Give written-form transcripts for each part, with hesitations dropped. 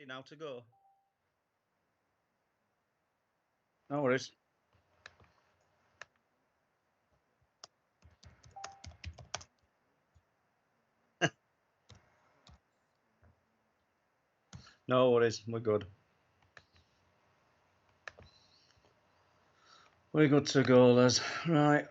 Ready now to go? No worries. No worries. We're good. We're good to go, Les. Right.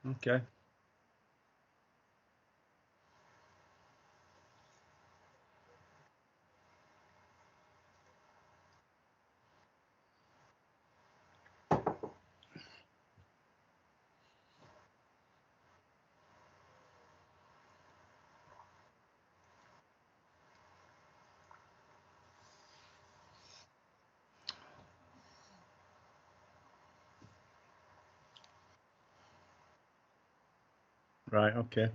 Okay. Right. Okay.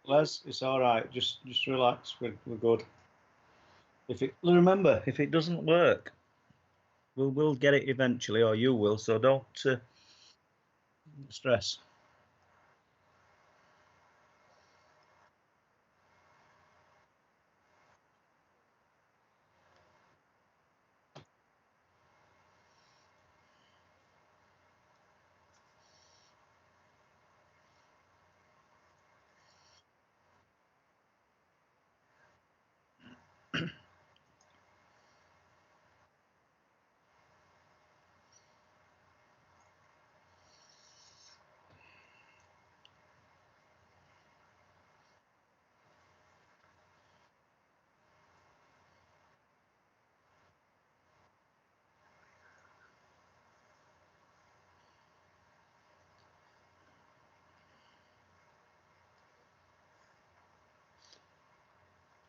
Les, it's all right. Just relax. We're good. If it remember, if it doesn't work, we'll get it eventually, or you will. So don't stress.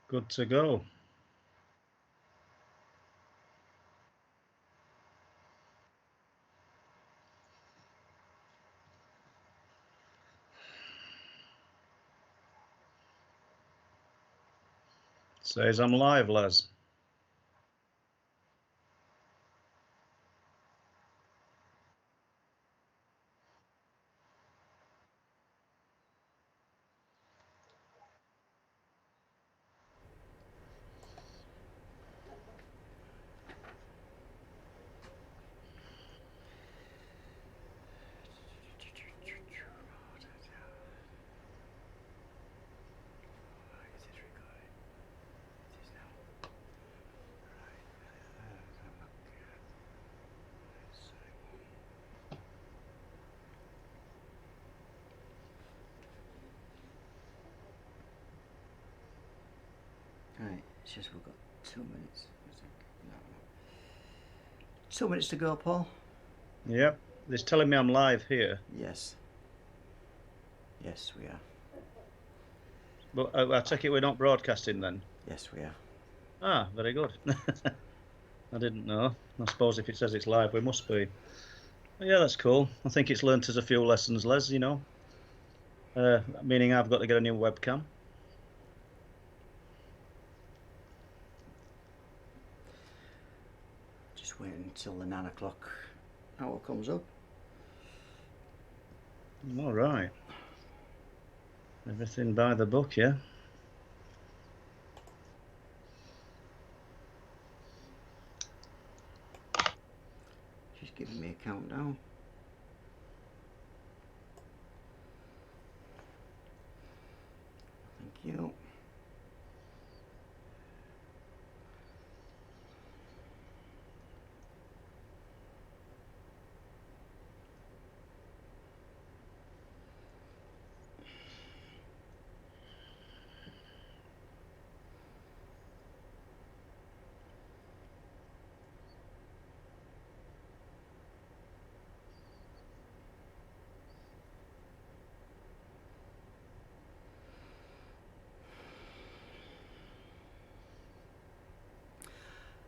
Good to go. Says I'm live, Les. Right, it's just we've got 2 minutes, I think. No. 2 minutes to go, Paul. Yep. It's telling me I'm live here. Yes. Yes, we are. But I take it we're not broadcasting then? Yes, we are. Ah, very good. I didn't know. I suppose if it says it's live, we must be. But yeah, that's cool. I think it's learnt us a few lessons, Les, meaning I've got to get a new webcam. Just wait until the 9 o'clock hour comes up. All right. Everything by the book, yeah? She's giving me a countdown. Thank you.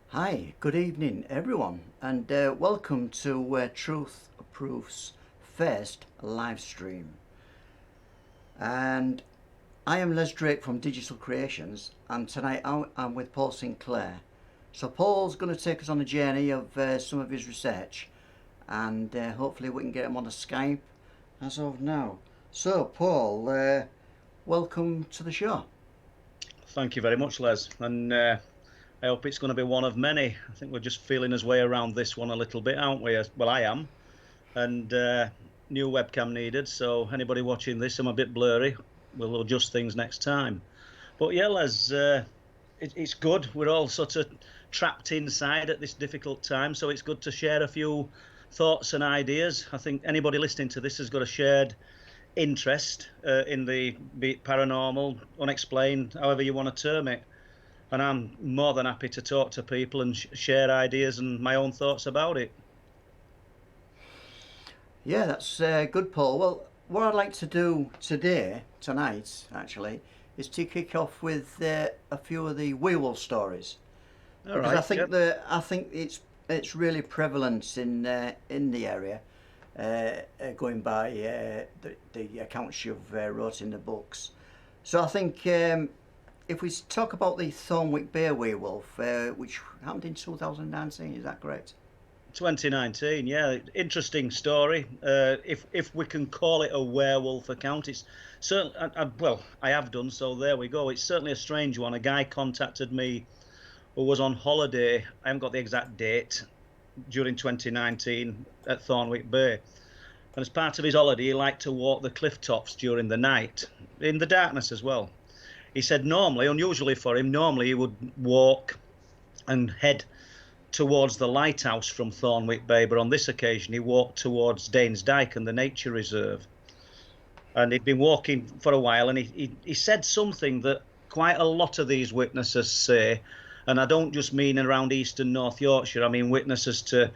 Hi, good evening everyone, and welcome to Truth Proof's first live stream. And I am Les Drake from Digital Creations, and tonight I'm with Paul Sinclair. So Paul's going to take us on a journey of some of his research, and hopefully we can get him on a Skype as of now. So Paul, welcome to the show. Thank you very much, Les. And I hope it's going to be one of many. I think we're just feeling his way around this one a little bit, aren't we? Well, I am. And new webcam needed. So anybody watching this, I'm a bit blurry. We'll adjust things next time. But yeah, Les, it's good. We're all sort of trapped inside at this difficult time. So it's good to share a few thoughts and ideas. I think anybody listening to this has got a shared interest in the be it paranormal, unexplained, however you want to term it. And I'm more than happy to talk to people and share ideas and my own thoughts about it. Yeah, that's good, Paul. Well, what I'd like to do tonight, actually, is to kick off with a few of the werewolf stories. All Because right. I think it's really prevalent in the area, going by the accounts you've wrote in the books. So I think if we talk about the Thornwick Bay werewolf, which happened in 2019, is that correct? 2019, yeah, interesting story. If we can call it a werewolf account, it's certainly well, I have done, so there we go. It's certainly a strange one. A guy contacted me who was on holiday. I haven't got the exact date, during 2019 at Thornwick Bay. And as part of his holiday, he liked to walk the cliff tops during the night, in the darkness as well. He said normally, unusually for him, normally he would walk and head towards the lighthouse from Thornwick Bay, but on this occasion he walked towards Danes Dyke and the nature reserve. And he'd been walking for a while, and he said something that quite a lot of these witnesses say, and I don't just mean around East and North Yorkshire, I mean witnesses to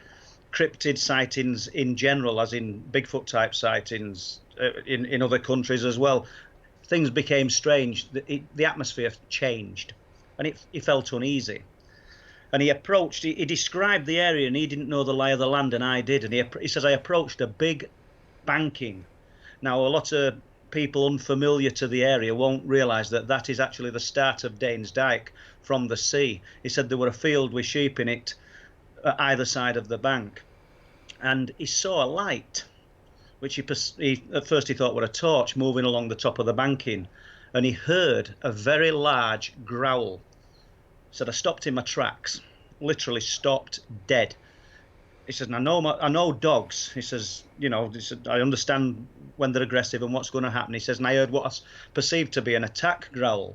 cryptid sightings in general, as in Bigfoot type sightings in other countries as well. Things became strange. The atmosphere changed, and he felt uneasy. And he described the area, and he didn't know the lay of the land, and I did. And he says, I approached a big banking. Now, a lot of people unfamiliar to the area won't realise that that is actually the start of Danes Dyke from the sea. He said there were a field with sheep in it at either side of the bank. And he saw a light, which at first he thought were a torch moving along the top of the banking, and he heard a very large growl. Said I stopped in my tracks, literally stopped dead. He says, I know dogs. He says, I understand when they're aggressive and what's going to happen. He says, and I heard what I perceived to be an attack growl.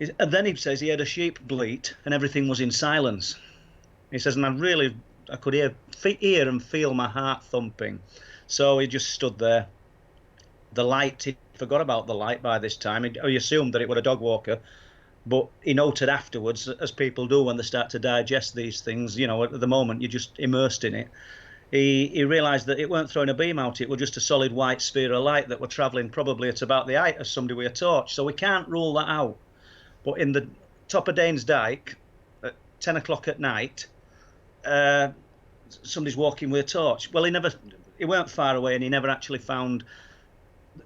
And then he says he heard a sheep bleat and everything was in silence. He says, and I could hear and feel my heart thumping. So he just stood there. The light, he forgot about the light by this time. He assumed that it was a dog walker. But he noted afterwards, as people do when they start to digest these things, at the moment you're just immersed in it. He realised that it weren't throwing a beam out, it was just a solid white sphere of light that were travelling probably at about the height of somebody with a torch. So we can't rule that out. But in the top of Danes Dyke at 10 o'clock at night, somebody's walking with a torch. Well, he weren't far away, and he never actually found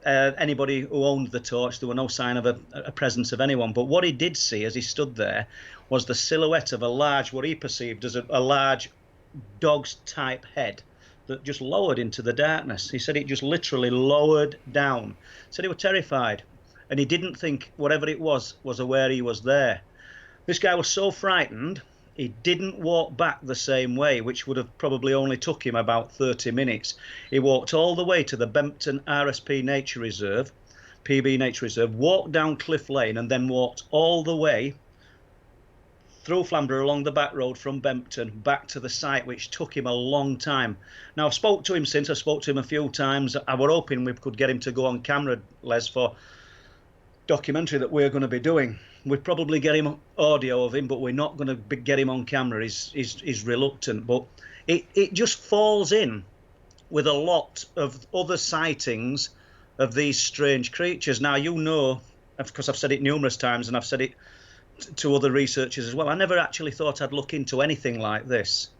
anybody who owned the torch. There were no sign of a presence of anyone. But what he did see as he stood there was the silhouette of a large, what he perceived as a large dog's type head that just lowered into the darkness. He said it just literally lowered down. He said he was terrified, and he didn't think whatever it was aware he was there. This guy was so frightened, he didn't walk back the same way, which would have probably only took him about 30 minutes. He walked all the way to the Bempton RSP Nature Reserve, PB Nature Reserve, walked down Cliff Lane, and then walked all the way through Flamborough along the back road from Bempton back to the site, which took him a long time. Now, I've spoke to him since. I spoke to him a few times. I were hoping we could get him to go on camera, Les, for documentary that we're going to be doing. We'd probably get him audio of him, but we're not going to get him on camera. He's reluctant, but it just falls in with a lot of other sightings of these strange creatures. Now, of course, I've said it numerous times, and I've said it to other researchers as well. I never actually thought I'd look into anything like this.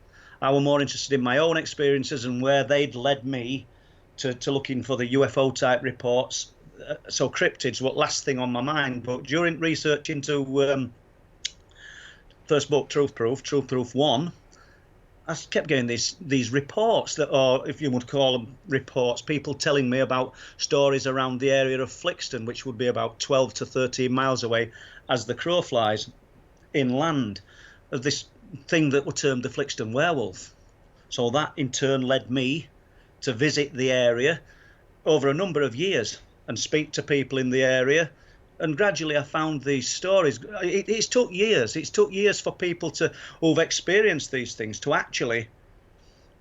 I were more interested in my own experiences and where they'd led me to looking for the UFO type reports. So cryptids were last thing on my mind. But during research into first book, Truth Proof 1, I kept getting these reports that are, if you would call them reports, people telling me about stories around the area of Flixton, which would be about 12 to 13 miles away as the crow flies inland, of this thing that were termed the Flixton werewolf. So that in turn led me to visit the area over a number of years and speak to people in the area. And gradually I found these stories. It's took years. It's took years for people who've experienced these things to actually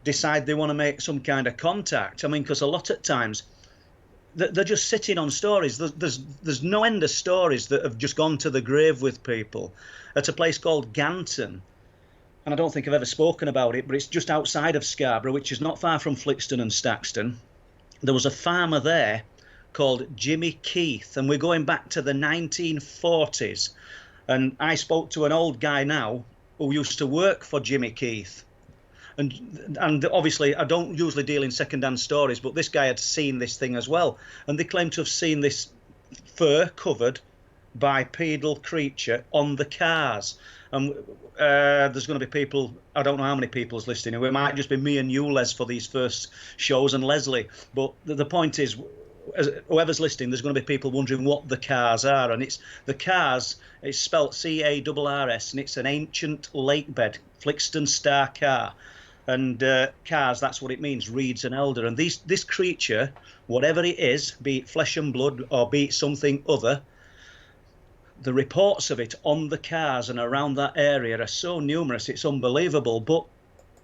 decide they want to make some kind of contact. I mean, because a lot of times they're just sitting on stories. There's no end of stories that have just gone to the grave with people. At a place called Ganton, and I don't think I've ever spoken about it, but it's just outside of Scarborough, which is not far from Flixton and Staxton. There was a farmer there called Jimmy Keith, and we're going back to the 1940s. And I spoke to an old guy now who used to work for Jimmy Keith. And obviously, I don't usually deal in second-hand stories, but this guy had seen this thing as well. And they claim to have seen this fur-covered bipedal creature on the cars. And there's going to be people, I don't know how many people's listening. It might just be me and you, Les, for these first shows, and Leslie. But the point is, whoever's listening, there's going to be people wondering what the cars are. And it's the cars, it's spelt CARRS, and it's an ancient lake bed, Flixton Star car. And cars, that's what it means, reeds and elder. And this creature, whatever it is, be it flesh and blood or be it something other, the reports of it on the cars and around that area are so numerous, it's unbelievable. But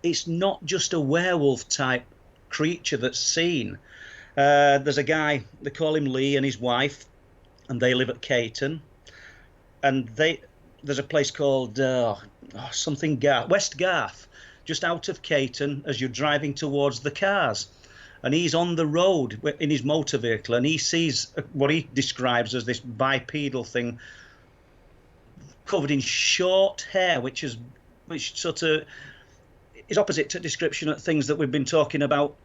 it's not just a werewolf type creature that's seen. There's a guy, they call him Lee, and his wife, and they live at Caton. And there's a place called something Garth, West Garth, just out of Caton as you're driving towards the cars. And he's on the road in his motor vehicle, and he sees what he describes as this bipedal thing covered in short hair, which sort of is opposite to description of things that we've been talking about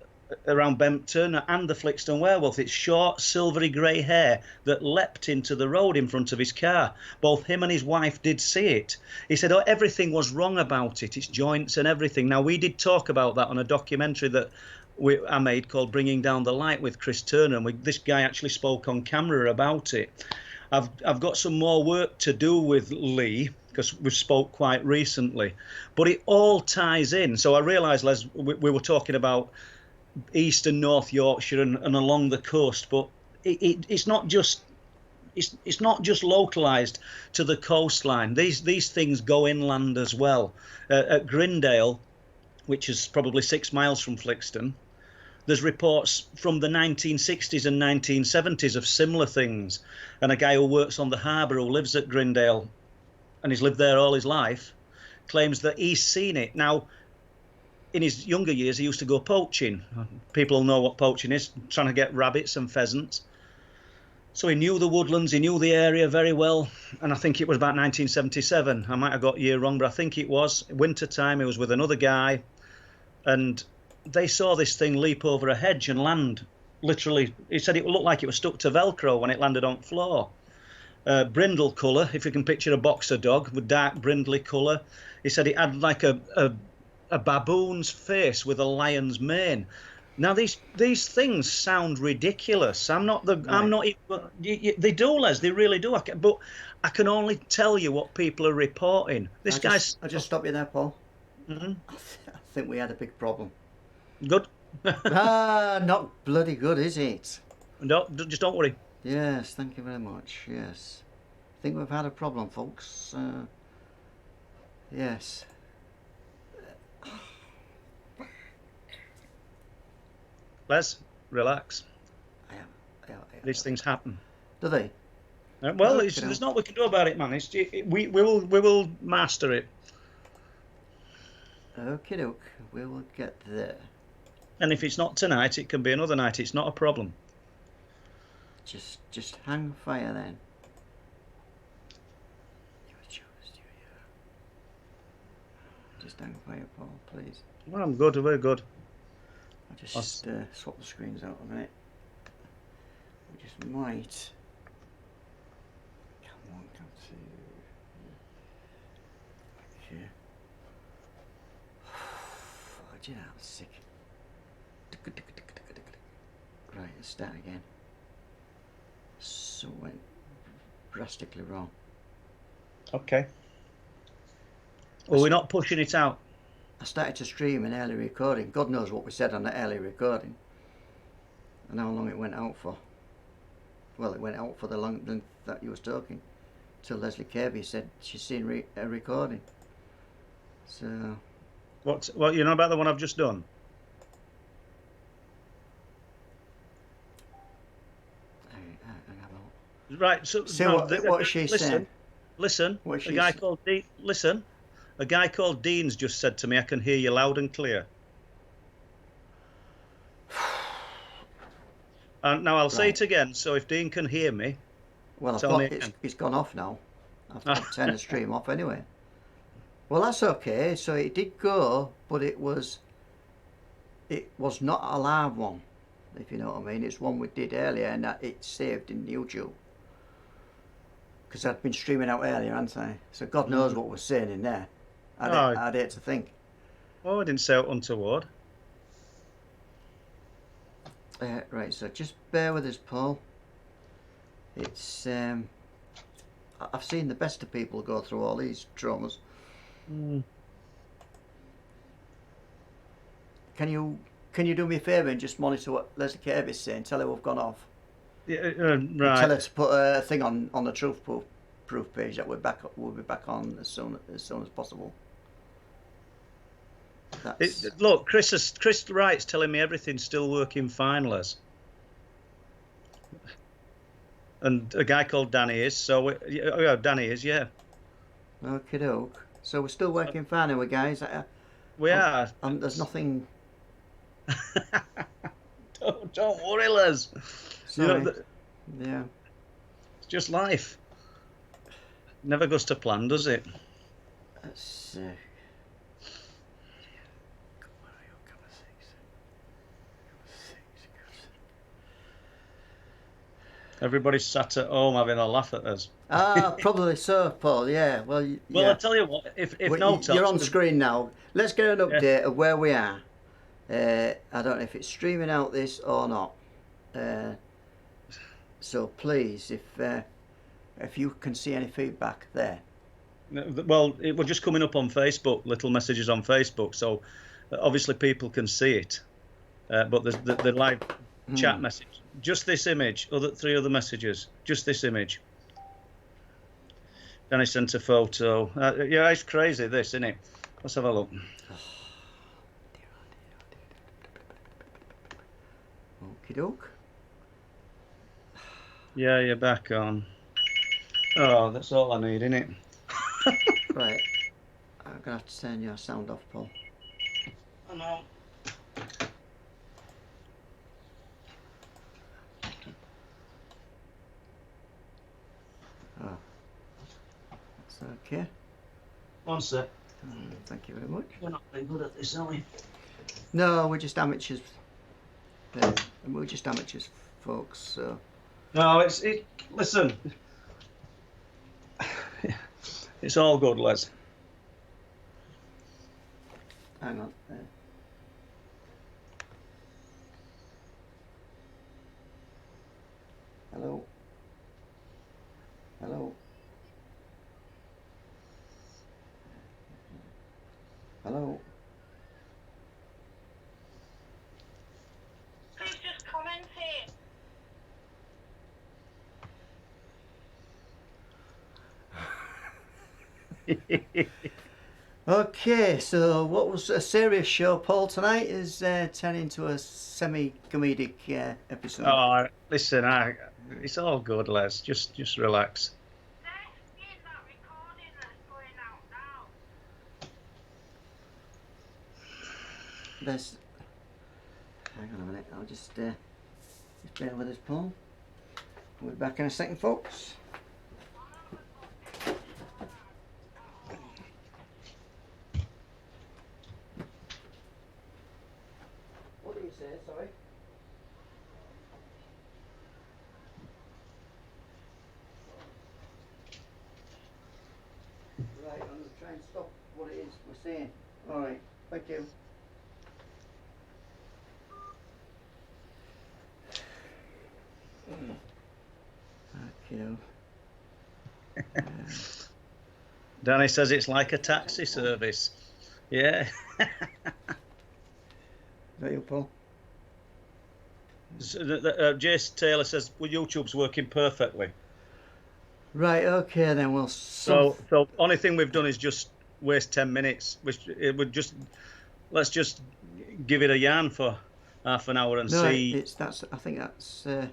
around Bempton and the Flixton werewolf. It's short, silvery grey hair that leapt into the road in front of his car. Both him and his wife did see it. He said, everything was wrong about it, its joints and everything. Now, we did talk about that on a documentary that I made called Bringing Down the Light with Chris Turner, and this guy actually spoke on camera about it. I've got some more work to do with Lee, because we've spoke quite recently, but it all ties in. So I realised, Les, we were talking about East and North Yorkshire and along the coast, but it's not just localised to the coastline. These things go inland as well. At Grindale, which is probably 6 miles from Flixton, there's reports from the 1960s and 1970s of similar things. And a guy who works on the harbour who lives at Grindale and he's lived there all his life, claims that he's seen it. Now, in his younger years, he used to go poaching. People know what poaching is, trying to get rabbits and pheasants. So he knew the woodlands, he knew the area very well, and I think it was about 1977. I might have got year wrong, but I think it was winter time. He was with another guy, and they saw this thing leap over a hedge and land. Literally, he said it looked like it was stuck to Velcro when it landed on the floor. Brindle colour, if you can picture a boxer dog with dark brindley colour. He said it had like a baboon's face with a lion's mane. Now these things sound ridiculous. I'm not. They do, Les. They really do. But I can only tell you what people are reporting. I just stop you there, Paul. Mm-hmm. I think we had a big problem. Good. Not bloody good, is it? No, just don't worry. Yes, thank you very much. Yes, I think we've had a problem, folks. Yes. Les, relax. Yeah. These things happen. Do they? Well, there's not we can do about it, man. We will master it. Okie doke, we will get there. And if it's not tonight, it can be another night. It's not a problem. Just hang fire then. Just hang fire, Paul, please. Well, I'm good. We're good. I'll just swap the screens out a minute. We just might. Come on, come to. Okay. Oh, gee, I'm sick. Right, let's start again. So it went drastically wrong. Okay. Well, we're not pushing it out. I started to stream an early recording. God knows what we said on the early recording. And how long it went out for. Well, it went out for the length that you was talking. Till Leslie Kirby said she's seen a recording. So... What you know about the one I've just done? Right. So what she said. Listen. A guy called Dean's just said to me, "I can hear you loud and clear." And now I'll say it again. So if Dean can hear me, well, it's gone off now. I've turned the stream off anyway. Well, that's okay. So it did go, but it was not a live one, if you know what I mean. It's one we did earlier, and that it's saved in YouTube. Because I'd been streaming out earlier, hadn't I? So God knows what we're saying in there. I'd hate to think. Oh, I didn't say it untoward. Right, so just bear with us, Paul. It's I've seen the best of people go through all these traumas. Can you do me a favour and just monitor what Leslie Kirby's saying? Tell her we've gone off. Yeah, right. Tell her to put a thing on the truth proof page that we'll be back on as soon as possible. Look, Chris Wright's telling me everything's still working fine, Les. And a guy called Danny is. So Danny is, yeah. Okie doke. So we're still working fine, are we, guys? We are. There's nothing. Don't worry, Les. Sorry. Yeah. It's just life. Never goes to plan, does it? That's. Everybody's sat at home having a laugh at us. Probably so, Paul. Yeah. Well, yeah. I tell you what. If you're on screen now, let's get an update of where we are. I don't know if it's streaming out this or not. So please, if you can see any feedback there. Well, it was just coming up on Facebook, little messages on Facebook. So obviously people can see it, but there's the live chat message. Just this image. Three other messages. Just this image. Then I sent a photo. Yeah, it's crazy. This, isn't it? Let's have a look. Okie doke. Yeah, you're back on. Oh, that's all I need, innit? Right. I'm going to have to turn your sound off, Paul. I know. Oh, that's okay. One sec. Thank you very much. We're not very good at this, are we? No, we're just amateurs. We're just amateurs, folks. So. No, listen. It's all good, Les. Hang on. Hello. Hello. Hello. Who's just commenting? Okay, so what was a serious show, Paul, tonight is turning into a semi-comedic episode. Oh, listen, it's all good, Les. Just relax. They're in that recording that's going out now. There's. Hang on a minute. I'll just bear with us, Paul. We'll be back in a second, folks. What do you say? Sorry. Right, I'm going to try and stop what it is we're saying. All right. Thank you. Okay. Danny says it's like a taxi service. Yeah. Is that you, Paul? Jace Taylor says, well, YouTube's working perfectly. Right, okay then, well... So only thing we've done is just waste 10 minutes. Which it would just... Let's just give it a yarn for half an hour and see... I think that's... Oh dear.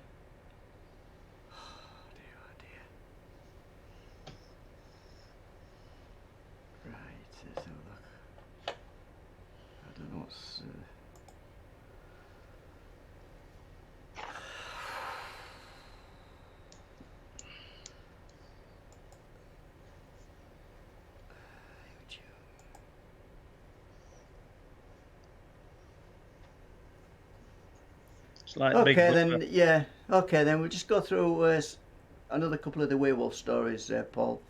Right, let's have a look. I don't know what's... It's like Okay Big then, Brother. yeah. Okay then, we'll just go through another couple of the werewolf stories, Paul.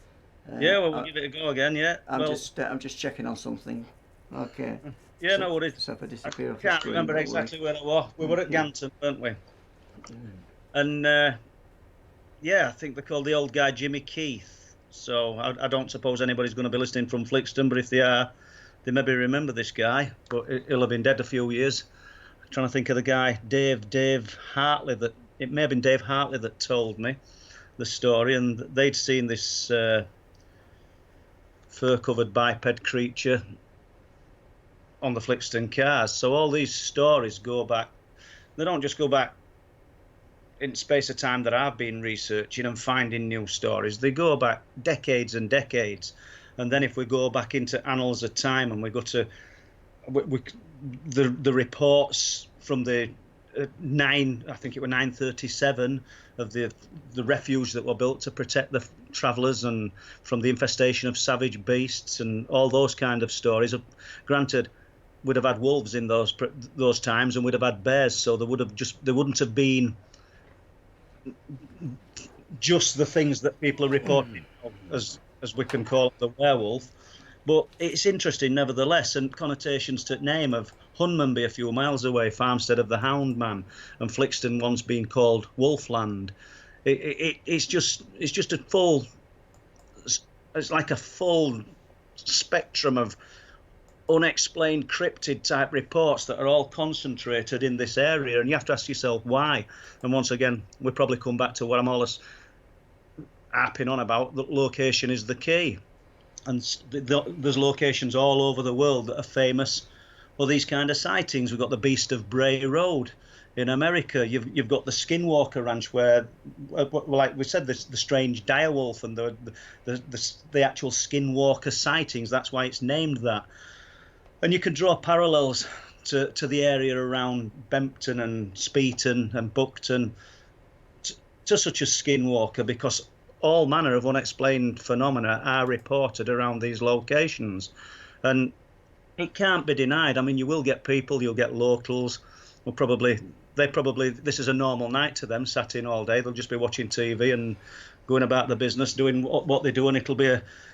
Yeah, well, we'll give it a go again, yeah. I'm just checking on something. Okay. Yeah, no worries. So if I I disappear off the can't screen, remember don't exactly where I was. We were at Ganton, weren't we? Mm. And yeah, I think they're called the old guy Jimmy Keith. So I don't suppose anybody's going to be listening from Flixton, but if they are, they maybe remember this guy. But he'll have been dead a few years. I'm trying to think of the guy, Dave Hartley. It may have been Dave Hartley that told me the story, and they'd seen this fur-covered biped creature on the Flixton cars. So all these stories go back. They don't just go back in space of time that I've been researching and finding new stories. They go back decades and decades. And then if we go back into annals of time and we go to the reports from the I think it was 937 of the refuge that were built to protect the travellers and from the infestation of savage beasts and all those kind of stories. Granted, we'd have had wolves in those times and we'd have had bears, so there wouldn't have been just the things that people are reporting as we can call it, the werewolf. But it's interesting nevertheless, and connotations to name of Hunmanby a few miles away, farmstead of the Hound Man, and Flixton once being called Wolfland. It's just a full, it's like a full spectrum of unexplained cryptid type reports that are all concentrated in this area, and you have to ask yourself why. And once again, we probably come back to what I'm always harping on about, that location is the key. And there's locations all over the world that are famous or these kind of sightings. We've got the Beast of Bray Road in America. You've got the Skinwalker Ranch where, like we said, the strange direwolf and the actual Skinwalker sightings. That's why it's named that. And you can draw parallels to the area around Bempton and Speeton and Buckton to such a Skinwalker, because all manner of unexplained phenomena are reported around these locations. And it can't be denied. I mean, you will get people, you'll get locals, this is a normal night to them, sat in all day. They'll just be watching TV and going about the business, doing what they do, and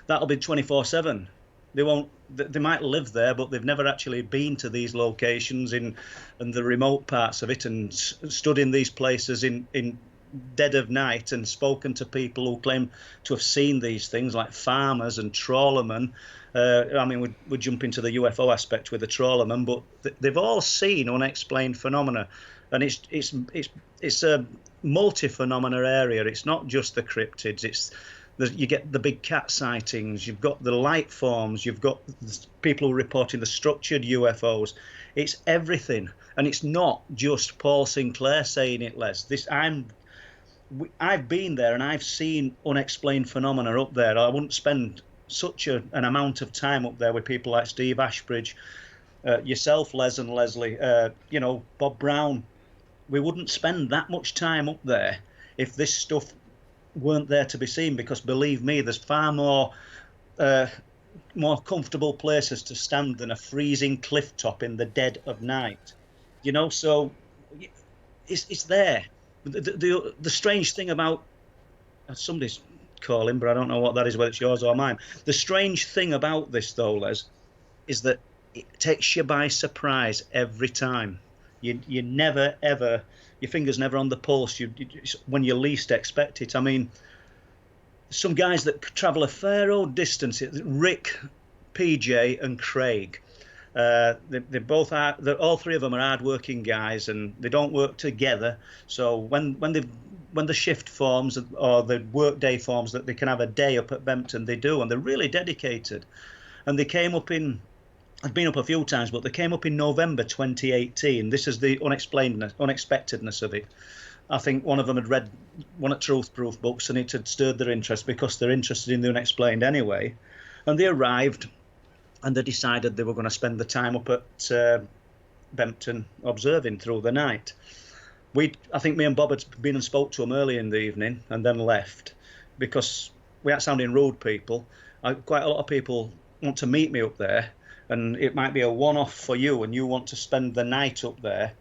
that'll be 24/7. They might live there, but they've never actually been to these locations in the remote parts of it, and stood in these places in dead of night and spoken to people who claim to have seen these things, like farmers and trawlermen. I mean, we jump into the UFO aspect with the trawlermen, but they've all seen unexplained phenomena, and it's a multi-phenomena area. It's not just the cryptids. You get the big cat sightings, you've got the light forms, you've got people who are reporting the structured UFOs. It's everything, and it's not just Paul Sinclair saying it, Les. I've been there and I've seen unexplained phenomena up there. I wouldn't spend such an amount of time up there with people like Steve Ashbridge, yourself, Les and Leslie, Bob Brown. We wouldn't spend that much time up there if this stuff weren't there to be seen, because believe me, there's far more comfortable places to stand than a freezing cliff top in the dead of night. So it's there. The strange thing about somebody's calling, but I don't know what that is, whether it's yours or mine. The strange thing about this, though, Les, is that it takes you by surprise every time. You never ever, your finger's never on the pulse. When you least expect it. I mean, some guys that travel a fair old distance. Rick, PJ, and Craig. They both are. All three of them are hard-working guys, and they don't work together. So when the shift forms or the work day forms that they can have a day up at Bempton, they do, and they're really dedicated. And they came up in. I've been up a few times, but they came up in November 2018. This is the unexpectedness of it. I think one of them had read one of Truth Proof books, and it had stirred their interest because they're interested in the unexplained anyway. And they arrived, and they decided they were going to spend the time up at Bempton observing through the night. I think me and Bob had been and spoke to them early in the evening and then left, because we aren't sounding rude, people. Quite a lot of people want to meet me up there, and it might be a one-off for you and you want to spend the night up there,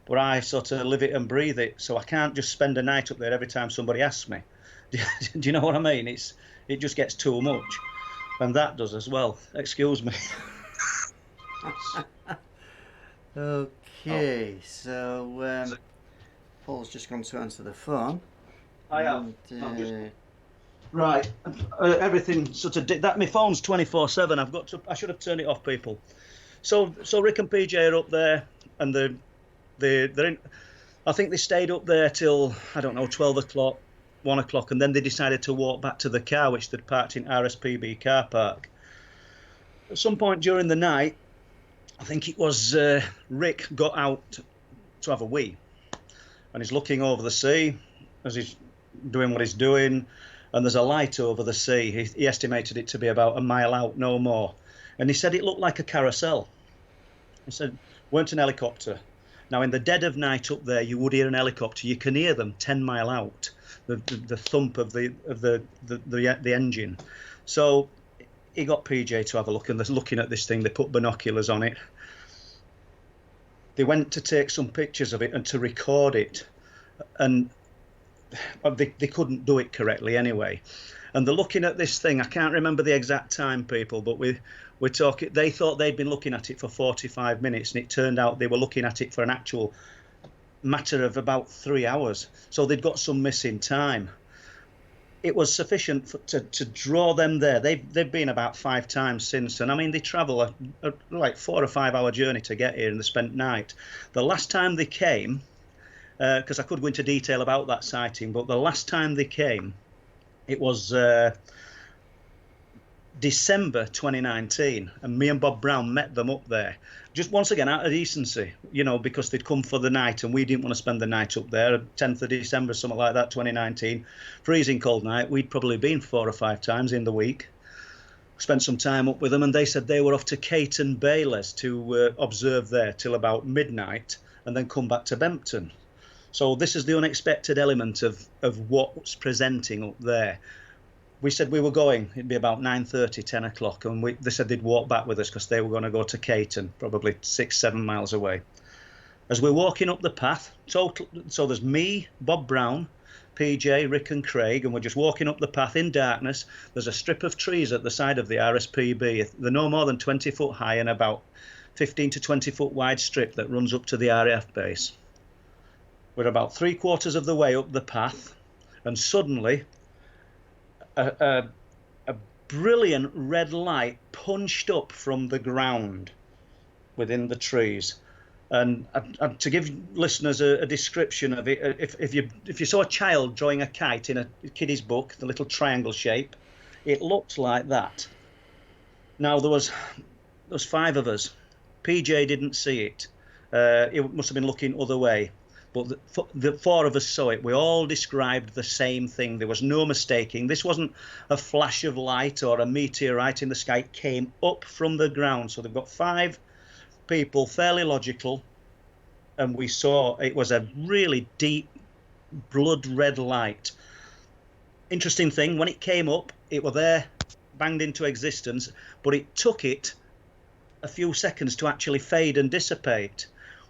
but I sort of live it and breathe it, so I can't just spend a night up there every time somebody asks me. Do you know what I mean? It just gets too much, and that does as well. Excuse me. Okay, so Paul's just gone to answer the phone. I have. Right, everything sort of that. My phone's 24/7. I should have turned it off, people. So Rick and PJ are up there, and they're in. I think they stayed up there till, I don't know, 12 o'clock, 1 o'clock, and then they decided to walk back to the car, which they'd parked in RSPB car park. At some point during the night, I think it was Rick got out to have a wee, and he's looking over the sea as he's doing what he's doing. And there's a light over the sea. He estimated it to be about a mile out, no more. And he said it looked like a carousel. He said, weren't an helicopter. Now, in the dead of night up there, you would hear an helicopter. You can hear them 10 mile out, the thump of the engine. So he got PJ to have a look, and they're looking at this thing. They put binoculars on it. They went to take some pictures of it and to record it. And they couldn't do it correctly anyway, and they're looking at this thing. I can't remember the exact time, people, but we're talking. They thought they'd been looking at it for 45 minutes, and it turned out they were looking at it for an actual matter of about 3 hours. So they'd got some missing time. It was sufficient to draw them there. They've been about 5 times since, and I mean, they travel a like 4 or 5 hour journey to get here, and they spent night. The last time they came, because I could go into detail about that sighting, but the last time they came, it was December 2019, and me and Bob Brown met them up there. Just once again, out of decency, because they'd come for the night and we didn't want to spend the night up there. 10th of December, something like that, 2019. Freezing cold night. We'd probably been 4 or 5 times in the week. Spent some time up with them, and they said they were off to Caton Bayless to observe there till about midnight and then come back to Bempton. So this is the unexpected element of what's presenting up there. We said we were going, it'd be about 9:30, 10 o'clock, and they said they'd walk back with us because they were going to go to Caton, probably 6-7 miles away. As we're walking up the path, so there's me, Bob Brown, PJ, Rick and Craig, and we're just walking up the path in darkness. There's a strip of trees at the side of the RSPB. They're no more than 20 foot high and about 15 to 20 foot wide strip that runs up to the RAF base. We're about 3/4 of the way up the path, and suddenly a brilliant red light punched up from the ground within the trees. And to give listeners a description of it, if you saw a child drawing a kite in a kiddie's book, the little triangle shape, it looked like that. Now there was 5 of us. PJ didn't see it. He must have been looking other way. But the 4 of us saw it. We all described the same thing. There was no mistaking. This wasn't a flash of light or a meteorite in the sky. It came up from the ground. So they've got 5 people, fairly logical. And we saw it was a really deep blood red light. Interesting thing, when it came up, it was there, banged into existence, but it took it a few seconds to actually fade and dissipate.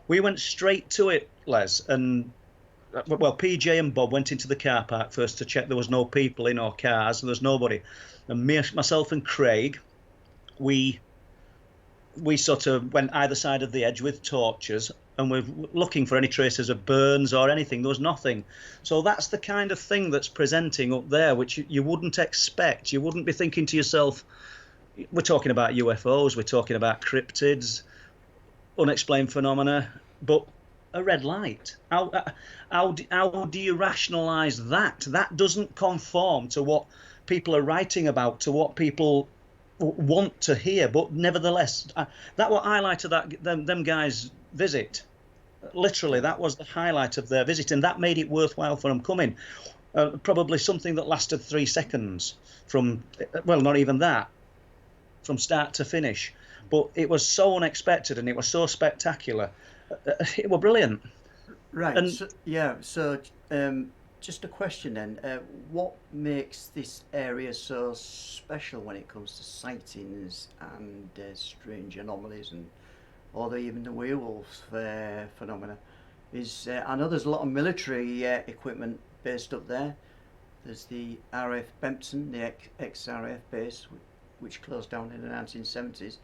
We went straight to it, Les, and PJ and Bob went into the car park first to check there was no people in or cars. There was nobody. And myself and Craig, we sort of went either side of the edge with torches, and we're looking for any traces of burns or anything. There was nothing. So that's the kind of thing that's presenting up there, which you wouldn't expect. You wouldn't be thinking to yourself, we're talking about UFOs, we're talking about cryptids, unexplained phenomena, but a red light. How do you rationalise that? That doesn't conform to what people are writing about, to what people want to hear. But nevertheless, that was highlight of them guys' visit. Literally, that was the highlight of their visit, and that made it worthwhile for them coming. Probably something that lasted 3 seconds from, well, not even that, from start to finish. But it was so unexpected and it was so spectacular. It was brilliant. Right. And so just a question then. What makes this area so special when it comes to sightings and strange anomalies, and although even the werewolf phenomena? I know there's a lot of military equipment based up there. There's the RAF Bempton, the ex-RAF base, which closed down in the 1970s.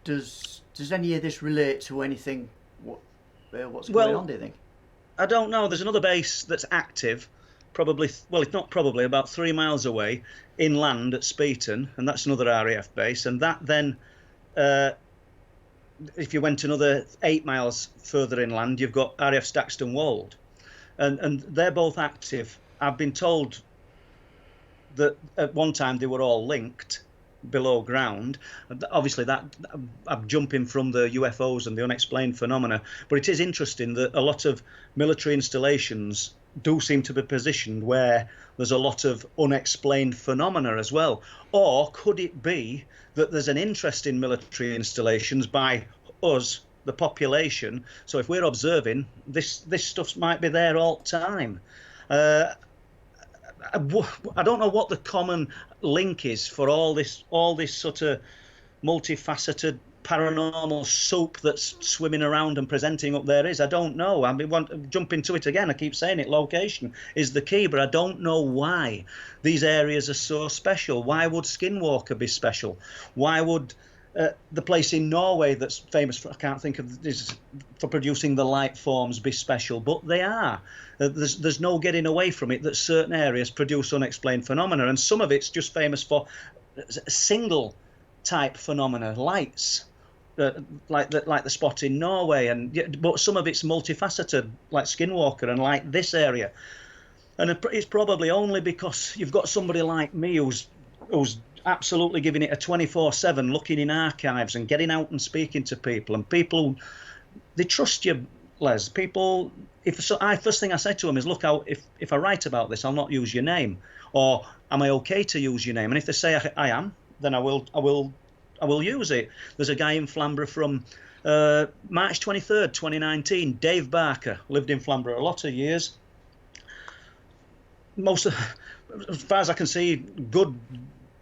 Does any of this relate to anything? What's going on, do you think? I don't know. There's another base that's active, probably, well, it's not probably, about 3 miles away, inland at Speeton, and that's another RAF base. And that then, if you went another 8 miles further inland, you've got RAF Staxton Wold. And they're both active. I've been told that at one time they were all linked below ground. Obviously, that I'm jumping from the UFOs and the unexplained phenomena, but it is interesting that a lot of military installations do seem to be positioned where there's a lot of unexplained phenomena as well. Or could it be that there's an interest in military installations by us, the population? So if we're observing, this stuff might be there all the time. I don't know what the common link is for all this sort of multifaceted paranormal soup that's swimming around and presenting up there is. I don't know. I mean, want to jump into it again. I keep saying it. Location is the key, but I don't know why these areas are so special. Why would Skinwalker be special? Why would the place in Norway that's famous for, I can't think of this, for producing the light forms, be special? But they are. There's no getting away from it that certain areas produce unexplained phenomena, and some of it's just famous for single type phenomena, lights, like the spot in Norway, but some of it's multifaceted, like Skinwalker and like this area. And it's probably only because you've got somebody like me who's absolutely giving it a 24/7, looking in archives and getting out and speaking to people. And people, they trust you, Les. People, first thing I said to them is, look, if I write about this, I'll not use your name, or am I okay to use your name? And if they say I am, then I will use it. There's a guy in Flamborough from March 23rd, 2019, Dave Barker, lived in Flamborough a lot of years. As far as I can see, good,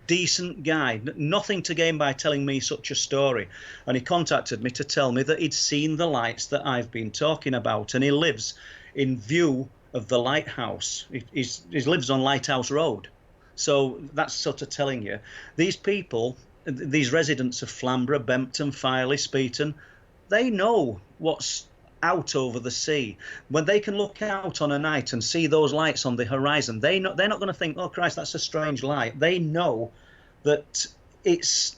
decent guy, nothing to gain by telling me such a story. And he contacted me to tell me that he'd seen the lights that I've been talking about, and he lives in view of the lighthouse. He lives on Lighthouse Road. So that's sort of telling you. These people, these residents of Flamborough, Bempton, Filey, Speeton, they know what's out over the sea. When they can look out on a night and see those lights on the horizon, they're not going to think, oh Christ, that's a strange light. They know that it's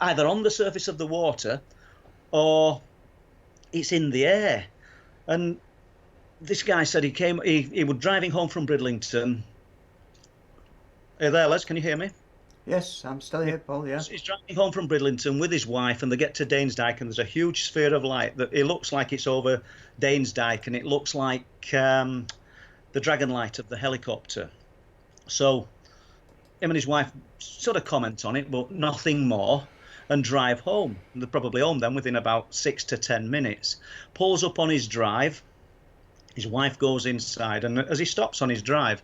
either on the surface of the water or it's in the air. And this guy said he was driving home from Bridlington. Hey there, Les, can you hear me? Yes, I'm still here, Paul, yeah. He's driving home from Bridlington with his wife, and they get to Danesdyke, and there's a huge sphere of light that it looks like it's over Danesdyke, and it looks like the dragon light of the helicopter. So him and his wife sort of comment on it, but nothing more, and drive home. And they're probably home then within about 6 to 10 minutes. Pulls up on his drive. His wife goes inside, and as he stops on his drive,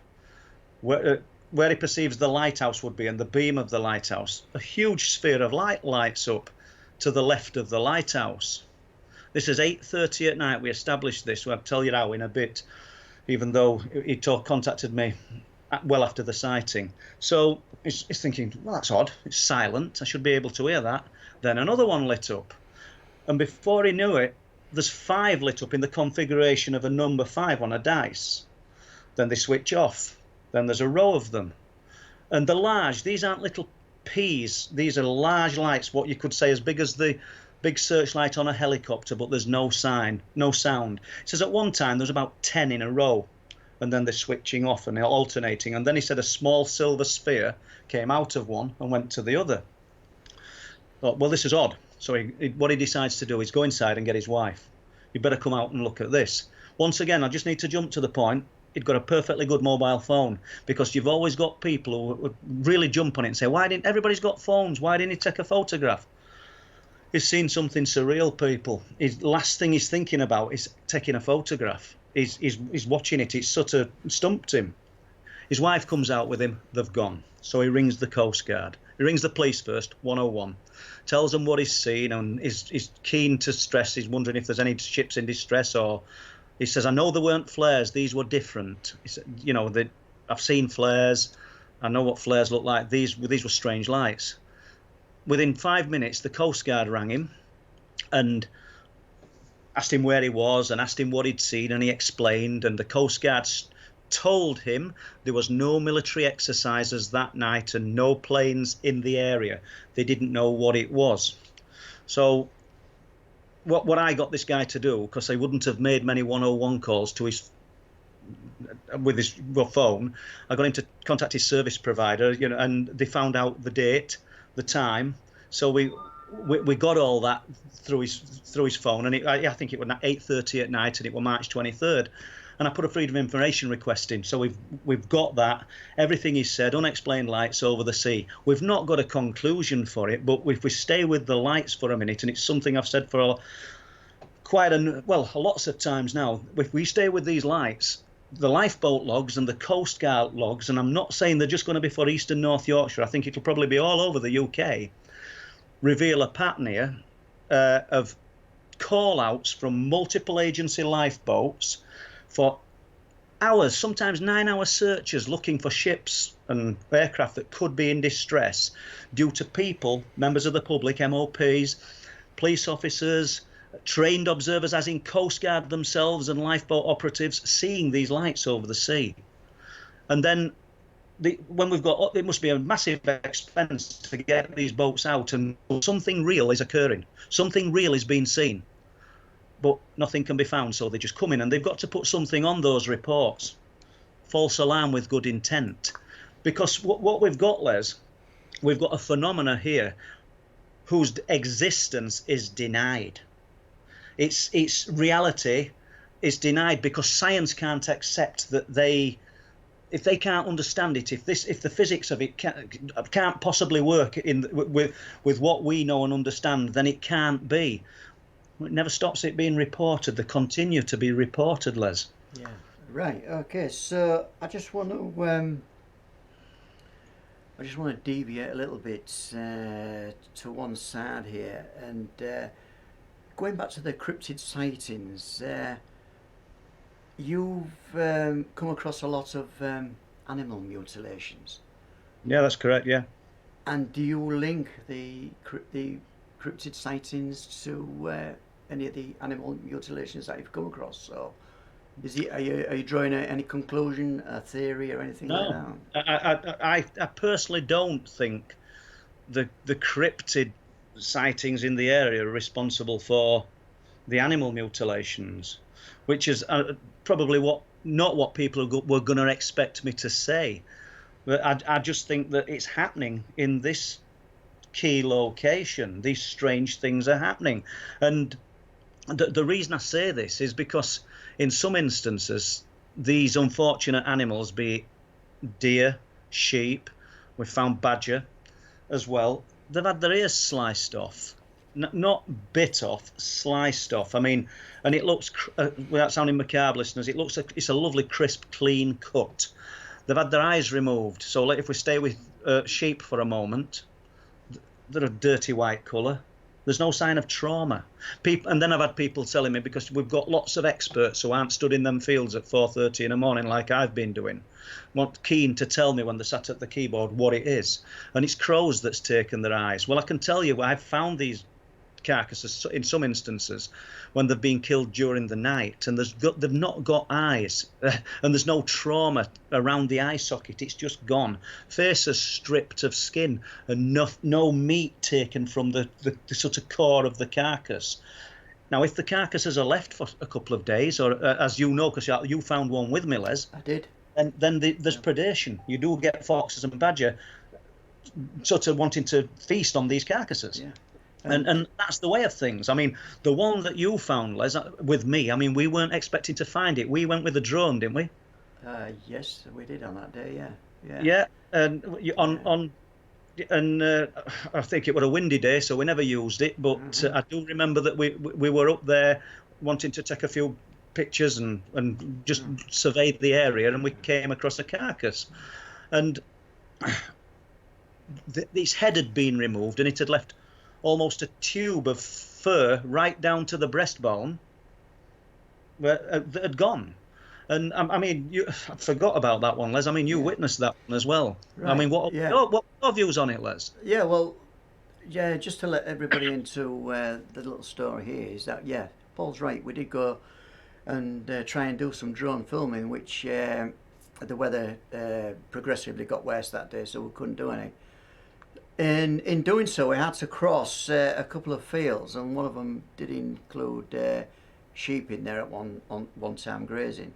where he perceives the lighthouse would be and the beam of the lighthouse, a huge sphere of light lights up to the left of the lighthouse. This is 8:30 at night. We established this. I'll tell you how in a bit, even though he contacted me well after the sighting. So he's thinking, well, that's odd. It's silent. I should be able to hear that. Then another one lit up. And before he knew it, there's 5 lit up in the configuration of a number 5 on a dice. Then they switch off. Then there's a row of them. And the large, these aren't little peas. These are large lights, what you could say as big as the big searchlight on a helicopter, but there's no sign, no sound. He says at one time there's about 10 in a row, and then they're switching off and they're alternating. And then he said a small silver sphere came out of one and went to the other. Thought, well, this is odd. So what he decides to do is go inside and get his wife. You better come out and look at this. Once again, I just need to jump to the point. He'd got a perfectly good mobile phone, because you've always got people who really jump on it and say, why didn't everybody's got phones? Why didn't he take a photograph? He's seen something surreal, people. His last thing he's thinking about is taking a photograph. He's watching it. It's sort of stumped him. His wife comes out with him. They've gone. So he rings the Coast Guard. He rings the police first, 101. Tells them what he's seen, and is keen to stress. He's wondering if there's any ships in distress, or he says, I know there weren't flares. These were different. He said, you know, I've seen flares. I know what flares look like. These were strange lights. Within 5 minutes, the Coast Guard rang him and asked him where he was and asked him what he'd seen, and he explained. And the Coast Guard told him there was no military exercises that night and no planes in the area. They didn't know what it was. So what I got this guy to do, because he wouldn't have made many 101 calls to with his phone, I got him to contact his service provider, you know, and they found out the date, the time. So we got all that through his phone, and I think it was 8:30 at night, and it was March 23rd. And I put a freedom of information request in, so we've got that. Everything he said, unexplained lights over the sea. We've not got a conclusion for it, but if we stay with the lights for a minute, and it's something I've said for lots of times now, if we stay with these lights, the lifeboat logs and the Coast Guard logs, and I'm not saying they're just going to be for East and North Yorkshire, I think it'll probably be all over the UK, reveal a pattern here of call-outs from multiple agency lifeboats for hours, sometimes 9-hour searches looking for ships and aircraft that could be in distress due to people, members of the public, MOPs, police officers, trained observers, as in Coast Guard themselves and lifeboat operatives, seeing these lights over the sea. And then when we've got, it must be a massive expense to get these boats out, and something real is occurring. Something real is being seen. But nothing can be found, so they just come in, and they've got to put something on those reports. False alarm with good intent. Because what we've got, Les, we've got a phenomena here whose existence is denied. Its reality is denied because science can't accept that if they can't understand it, if the physics of it can't possibly work with what we know and understand, then it can't be. It never stops it being reported. They continue to be reported, Les. Yeah. Right. Okay. So I just want to deviate a little bit to one side here, and going back to the cryptid sightings. You've come across a lot of animal mutilations, Yeah, that's correct. Yeah. and do you link the cryptid sightings to any of the animal mutilations that you've come across? So, are you drawing any conclusion, a theory, or anything like No, that? I personally don't think the cryptid sightings in the area are responsible for the animal mutilations, which is probably not what people were going to expect me to say. But I just think that it's happening in this key location. These strange things are happening, and the reason I say this is because in some instances, these unfortunate animals, be it deer, sheep, we found badger as well, they've had their ears sliced off. Not bit off, sliced off. I mean, and it looks, without sounding macabre, listeners, it's a lovely, crisp, clean cut. They've had their eyes removed. So if we stay with sheep for a moment, they're a dirty white colour. There's no sign of trauma. And then I've had people telling me, because we've got lots of experts who aren't stood in them fields at 4:30 in the morning like I've been doing, want keen to tell me when they're sat at the keyboard what it is. And it's crows that's taken their eyes. Well, I can tell you, I've found these carcasses in some instances when they've been killed during the night, and they've not got eyes, and there's no trauma around the eye socket. It's just gone. Faces stripped of skin, and no meat taken from the sort of core of the carcass. Now, if the carcasses are left for a couple of days, or as you know, because you found one with me, Les, I did. and then there's predation. You do get foxes and badger sort of wanting to feast on these carcasses. Yeah. And that's the way of things. I mean, the one that you found, Les, with me, I mean, we weren't expecting to find it. We went with a drone, didn't we? Yes, we did on that day. Yeah. Yeah. Yeah, and I think it was a windy day, so we never used it. But I do remember that we were up there wanting to take a few pictures and just survey the area, and we came across a carcass, and its head had been removed, and it had left almost a tube of fur right down to the breastbone that had gone. And I mean, I forgot about that one, Les. I mean, you witnessed that one as well. Right. I mean, what are your views on it, Les? Yeah, well, yeah, just to let everybody into the little story here is that, yeah, Paul's right. We did go and try and do some drone filming, which the weather progressively got worse that day, so we couldn't do any. In doing so, we had to cross a couple of fields, and one of them did include sheep in there at one time grazing.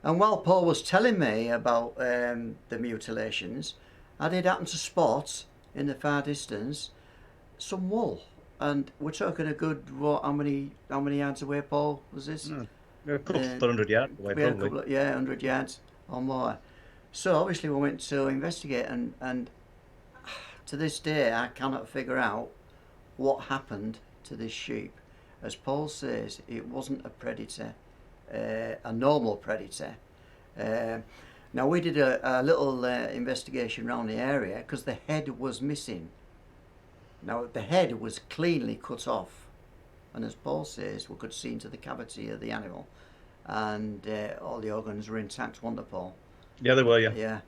And while Paul was telling me about the mutilations, I did happen to spot in the far distance some wool, and we're talking a good how many yards away, Paul, was this? A couple of 100 yards away, probably. 100 yards or more. So obviously we went to investigate, and to this day I cannot figure out what happened to this sheep. As Paul says, it wasn't a predator, a normal predator. Now we did a little investigation around the area because the head was missing. Now the head was cleanly cut off, and as Paul says, we could see into the cavity of the animal, and all the organs were intact, weren't they, Paul? Yeah, they were, yeah. Yeah.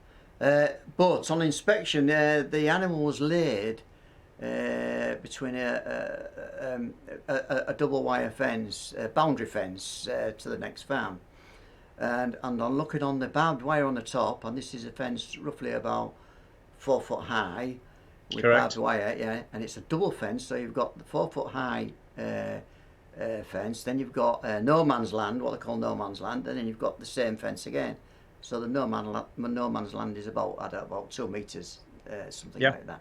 But on inspection, the animal was laid between a double wire fence, boundary fence to the next farm. And on looking on the barbed wire on the top, and this is a fence roughly about 4 foot high with Correct. barbed wire, yeah, and it's a double fence, so you've got the 4 foot high fence, then you've got no man's land, what they call no man's land, and then you've got the same fence again. So the no man's land is about, I don't know, about 2 meters, something Yeah. like that.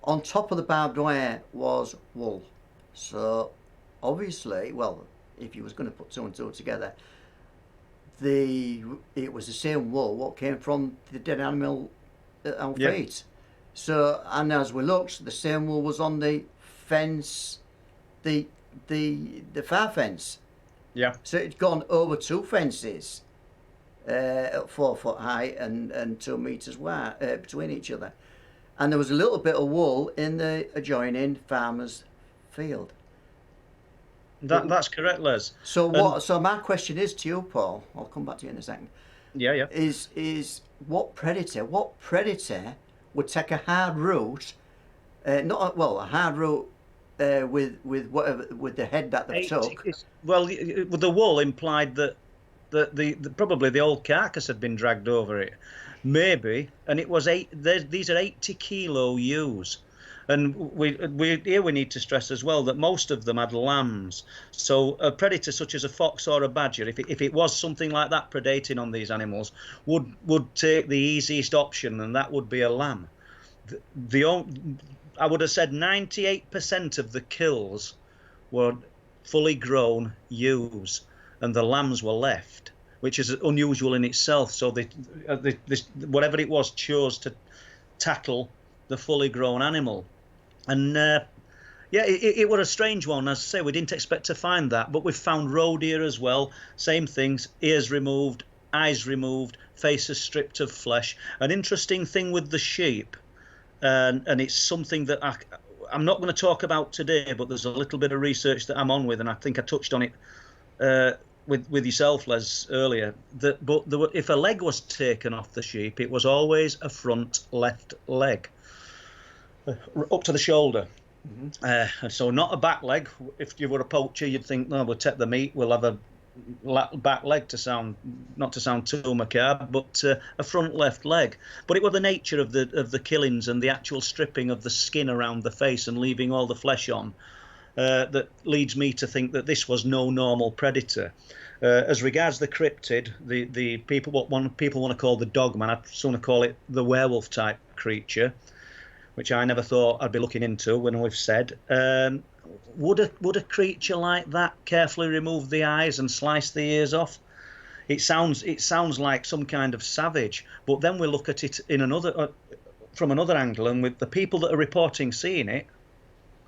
On top of the barbed wire was wool. So obviously, well, if you was going to put two and two together, it was the same wool what came from the dead animal at our Yeah. feet. So, and as we looked, the same wool was on the fence, the far fence. Yeah. So it'd gone over 2 fences, at 4 foot high and 2 meters wide between each other, and there was a little bit of wool in the adjoining farmer's field. That's correct, Les. So And So my question is to you, Paul. I'll come back to you in a second. yeah. Is what predator would take a hard route, not well a hard route with whatever with the head that they took. Well, the wool implied that the probably the old carcass had been dragged over it, maybe, and it was these are 80-kilo ewes, and we need to stress as well that most of them had lambs. So a predator such as a fox or a badger, if it was something like that predating on these animals, would take the easiest option, and that would be a lamb. I would have said 98% of the kills were fully grown ewes, and the lambs were left, which is unusual in itself. So this whatever it was chose to tackle the fully grown animal, and it was a strange one. As I say, we didn't expect to find that, but we've found roe deer as well. Same things: ears removed, eyes removed, faces stripped of flesh. An interesting thing with the sheep, and it's something that I'm not going to talk about today, but there's a little bit of research that I'm on with, and I think I touched on it with yourself, Les, earlier. If a leg was taken off the sheep, it was always a front left leg, up to the shoulder. Mm-hmm. So not a back leg. If you were a poacher, you'd think, no, we'll take the meat, we'll have a back leg not to sound too macabre, but a front left leg. But it was the nature of the killings and the actual stripping of the skin around the face and leaving all the flesh on that leads me to think that this was no normal predator. As regards the cryptid, the people want to call the dogman, I'd sooner call it the werewolf type creature, which I never thought I'd be looking into when we've said. Would a creature like that carefully remove the eyes and slice the ears off? It sounds like some kind of savage. But then we look at it from another angle, and with the people that are reporting seeing it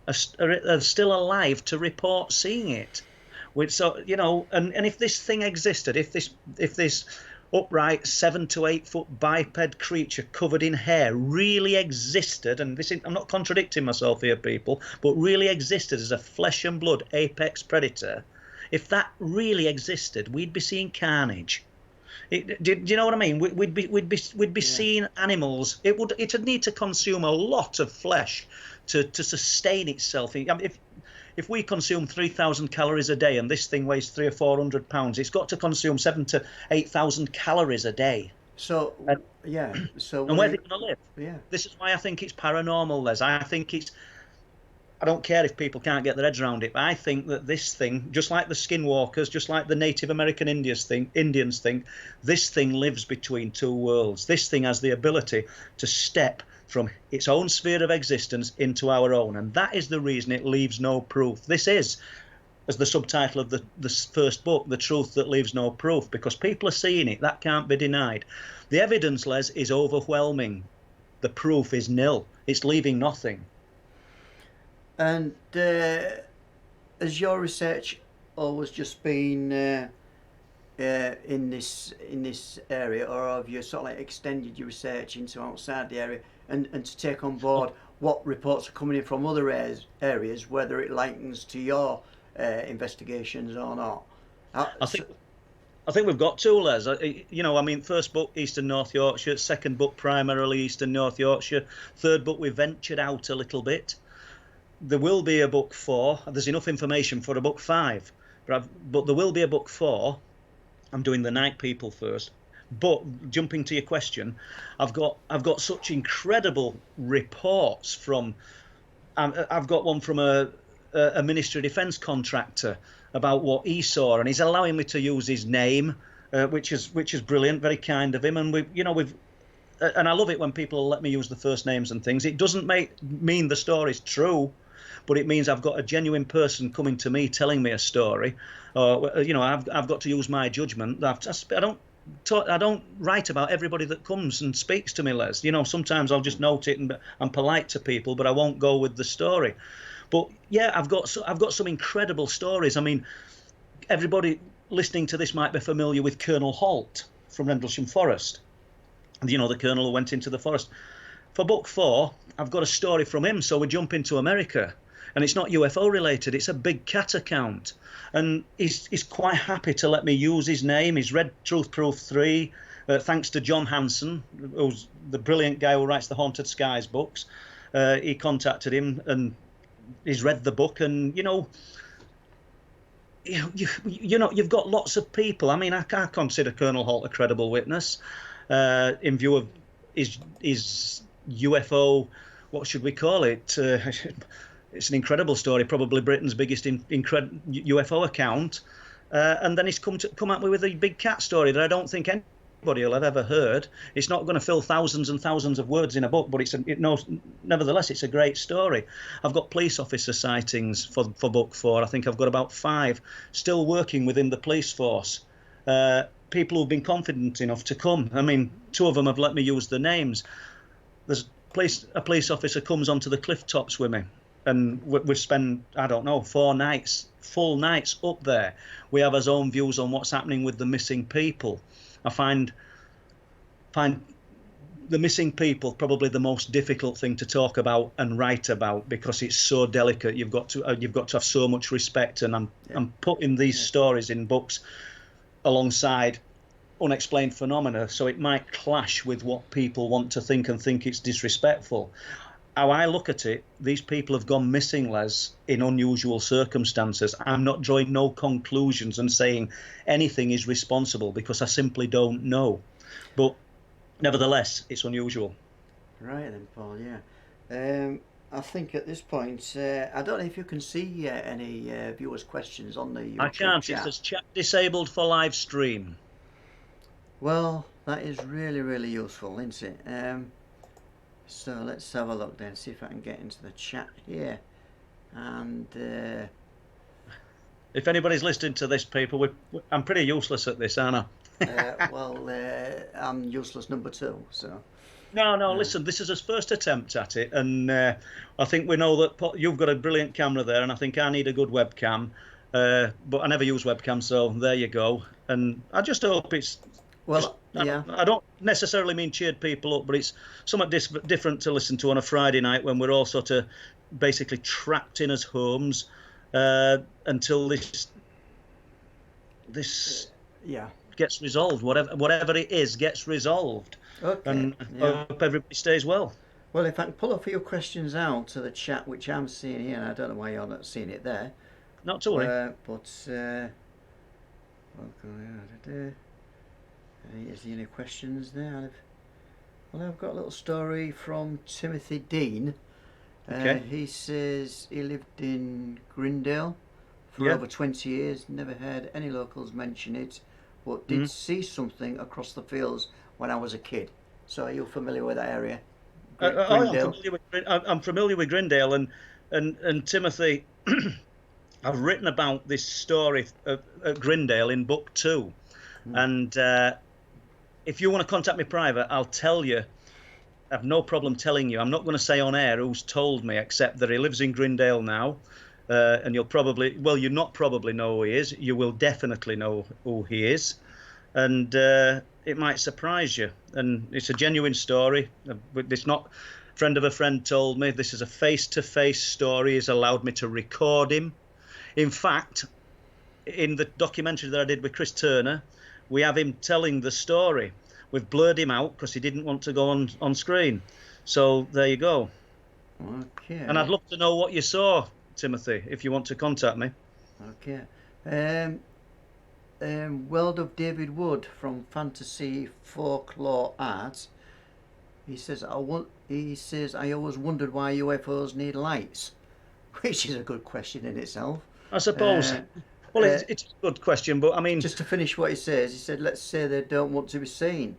are still alive to report seeing it. So and if this thing existed, if this upright 7 to 8 foot biped creature covered in hair really existed, and I'm not contradicting myself here, people, but really existed as a flesh and blood apex predator, if that really existed, we'd be seeing carnage. Do you know what I mean? We'd be seeing animals. It'd need to consume a lot of flesh to sustain itself. I mean, if we consume 3,000 calories a day and this thing weighs 300 or 400 pounds, it's got to consume 7,000 to 8,000 calories a day. So yeah. So and where's it going to live? Yeah. This is why I think it's paranormal, Les. I don't care if people can't get their heads around it, but I think that this thing, just like the skinwalkers, just like the Native American Indians think, this thing lives between two worlds. This thing has the ability to step from its own sphere of existence into our own, and that is the reason it leaves no proof. This is, as the subtitle of the first book, The Truth That Leaves No Proof, because people are seeing it. That can't be denied. The evidence, Les, is overwhelming. The proof is nil. It's leaving nothing. And has your research always just been in this area, or have you sort of like extended your research into outside the area and to take on board what reports are coming in from other areas, whether it likens to your investigations or not? I think we've got to, Les. First book, East and North Yorkshire. Second book, primarily East and North Yorkshire. Third book, we ventured out a little bit. There will be a book 4. There's enough information for a book 5, but there will be a book 4. I'm doing the Night People first. But jumping to your question, I've got such incredible reports from. I've got one from a Ministry of Defence contractor about what he saw, and he's allowing me to use his name which is brilliant, very kind of him. And and I love it when people let me use the first names and things. It doesn't mean the story's true, but it means I've got a genuine person coming to me telling me a story, or I've got to use my judgment. I don't write about everybody that comes and speaks to me, Les. Sometimes I'll just note it and I'm polite to people, but I won't go with the story. But yeah, I've got some incredible stories. I mean, everybody listening to this might be familiar with Colonel Holt from Rendlesham Forest. The colonel who went into the forest. For book 4, I've got a story from him, so we jump into America. And it's not UFO related, it's a big cat account. And he's quite happy to let me use his name. He's read Truth Proof 3, thanks to John Hanson, who's the brilliant guy who writes the Haunted Skies books. He contacted him and he's read the book, and you've got lots of people. I mean, I consider Colonel Holt a credible witness in view of his UFO, what should we call it? It's an incredible story, probably Britain's biggest UFO account. And then he's come at me with a big cat story that I don't think anybody will have ever heard. It's not going to fill thousands and thousands of words in a book, but nevertheless, it's a great story. I've got police officer sightings for book 4. I think I've got about 5 still working within the police force. People who've been confident enough to come. I mean, 2 of them have let me use their names. There's a police officer comes onto the cliff tops with me, and we've spent, I don't know, 4 nights, full nights up there. We have our own views on what's happening with the missing people. I find the missing people probably the most difficult thing to talk about and write about, because it's so delicate. You've got to have so much respect, and I'm putting these stories in books alongside unexplained phenomena, so it might clash with what people want to think and think it's disrespectful. How I look at it, these people have gone missing, Les, in unusual circumstances. I'm not drawing no conclusions and saying anything is responsible, because I simply don't know. But nevertheless, it's unusual. Right then, Paul, yeah. I think at this point, I don't know if you can see any viewers' questions on the YouTube I can't. chat. It says chat disabled for live stream. Well, that is really, really useful, isn't it? So let's have a look then, see if I can get into the chat here. And if anybody's listening to this, people, I'm pretty useless at this, aren't I? I'm useless number 2, so... No, listen, this is his first attempt at it, and I think we know that you've got a brilliant camera there, and I think I need a good webcam, but I never use webcam, so there you go. And I just hope it's... Well, yeah. I don't necessarily mean cheered people up, but it's somewhat different to listen to on a Friday night when we're all sort of basically trapped in his homes until this gets resolved. Whatever it is gets resolved. Okay. And I hope everybody stays well. Well, if I can pull a few questions out to the chat, which I'm seeing here, and I don't know why you're not seeing it there. Not to worry. Is there any questions there? I've got a little story from Timothy Dean. Okay. He says he lived in Grindale for over 20 years, never heard any locals mention it, but did see something across the fields when I was a kid. So are you familiar with that area? I'm familiar with Grindale, and Timothy, I've written about this story at Grindale in book 2, and if you want to contact me private, I'll tell you. I have no problem telling you. I'm not going to say on air who's told me, except that he lives in Grindale now, and you'll not probably know who he is. You will definitely know who he is, and it might surprise you. And it's a genuine story. It's not friend of a friend told me. This is a face-to-face story. He's allowed me to record him. In fact, in the documentary that I did with Chris Turner, we have him telling the story. We've blurred him out because he didn't want to go on screen. So there you go. Okay. And I'd love to know what you saw, Timothy, if you want to contact me. Okay. World of David Wood from Fantasy Folklore Art. He says, I always wondered why UFOs need lights, which is a good question in itself. I suppose. Well, it's a good question, but I mean, just to finish what he says, he said, let's say they don't want to be seen,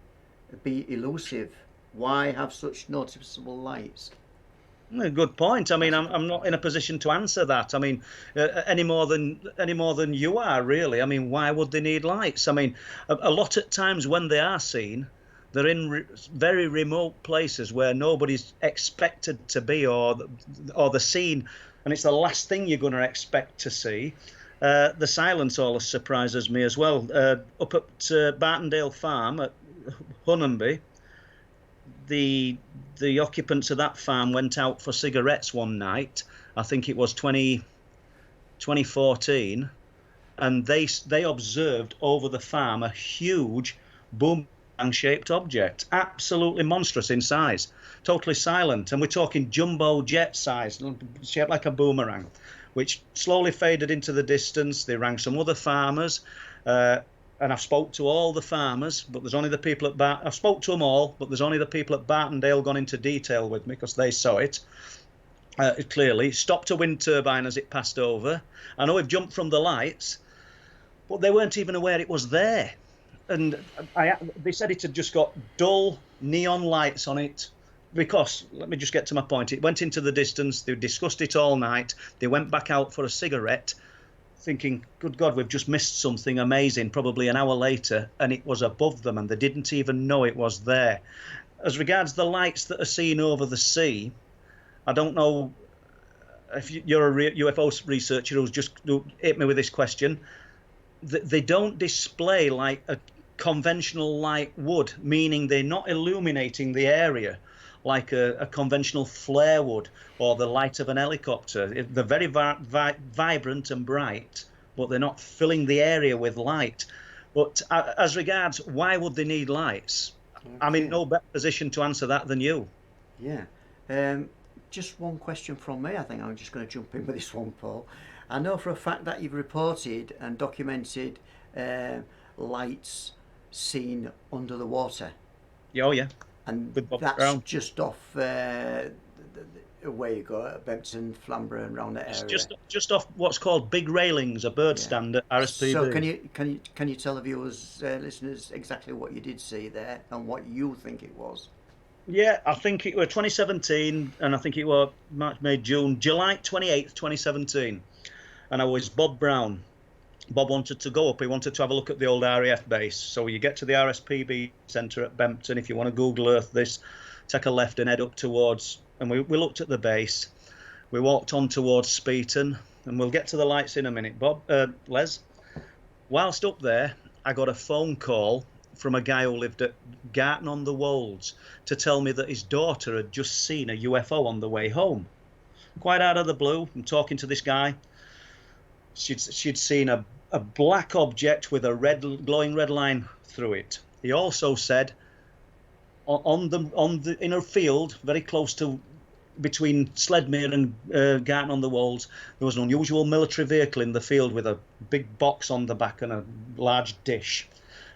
be elusive. Why have such noticeable lights? a good point. I mean, That's a I'm good I'm not point. in a position to answer that. I mean, any more than you are, really. I mean, why would they need lights? I mean, a lot of times when they are seen, they're in very remote places where nobody's expected to be, or the scene, and it's the last thing you're going to expect to see. The silence always surprises me as well. Up at Bartondale Farm at Hunanby, the occupants of that farm went out for cigarettes one night. I think it was 2014, and they observed over the farm a huge boomerang-shaped object, absolutely monstrous in size, totally silent, and we're talking jumbo jet size, shaped like a boomerang, which slowly faded into the distance. They rang some other farmers. And I've spoke to all the farmers, but there's only the people at I've spoke to them all, but there's only the people at Bartondale gone into detail with me because they saw it clearly. Stopped a wind turbine as it passed over. I know we've jumped from the lights, but they weren't even aware it was there. And they said it had just got dull neon lights on it. Because, let me just get to my point, it went into the distance, they discussed it all night, they went back out for a cigarette, thinking, good God, we've just missed something amazing, probably an hour later, and it was above them, and they didn't even know it was there. As regards the lights that are seen over the sea, I don't know if you're a UFO researcher who's just hit me with this question. They don't display like a conventional light would, meaning they're not illuminating the area like a conventional flare would, or the light of an helicopter. They're very vibrant and bright, but they're not filling the area with light. But as regards why would they need lights, okay, I'm in no better position to answer that than you. Yeah. Just one question from me. I think I'm just going to jump in with this one, Paul. I know for a fact that you've reported and documented lights seen under the water. Oh, yeah. And that's just off where you go at Bempton, Flamborough, and around that area. Just off what's called Big Railings, a bird stand at RSPB. So can you tell the viewers, listeners, exactly what you did see there and what you think it was? Yeah, I think it was 2017, and I think it was March, May, June, July 28th, 2017, and I was Bob Brown. Bob wanted to go up. He wanted to have a look at the old RAF base. So you get to the RSPB centre at Bempton. If you want to Google Earth this, take a left and head up towards. And we looked at the base. We walked on towards Speeton, and we'll get to the lights in a minute. Les, whilst up there, I got a phone call from a guy who lived at Garton on the Wolds to tell me that his daughter had just seen a UFO on the way home. Quite out of the blue, I'm talking to this guy. She'd seen a black object with a glowing red line through it. He also said in a field very close to between Sledmere and Garton on the Wolds, there was an unusual military vehicle in the field with a big box on the back and a large dish.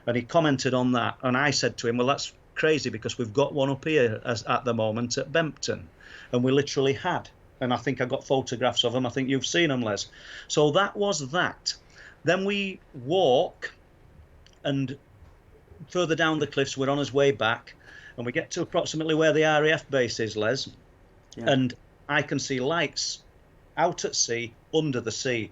And he commented on that. And I said to him, well, that's crazy because we've got one up here at the moment at Bempton. And we literally had. And I think I got photographs of them. I think you've seen them, Les. So that was that. Then we walk, and further down the cliffs, we're on his way back, and we get to approximately where the RAF base is, Les. Yeah. And I can see lights out at sea, under the sea,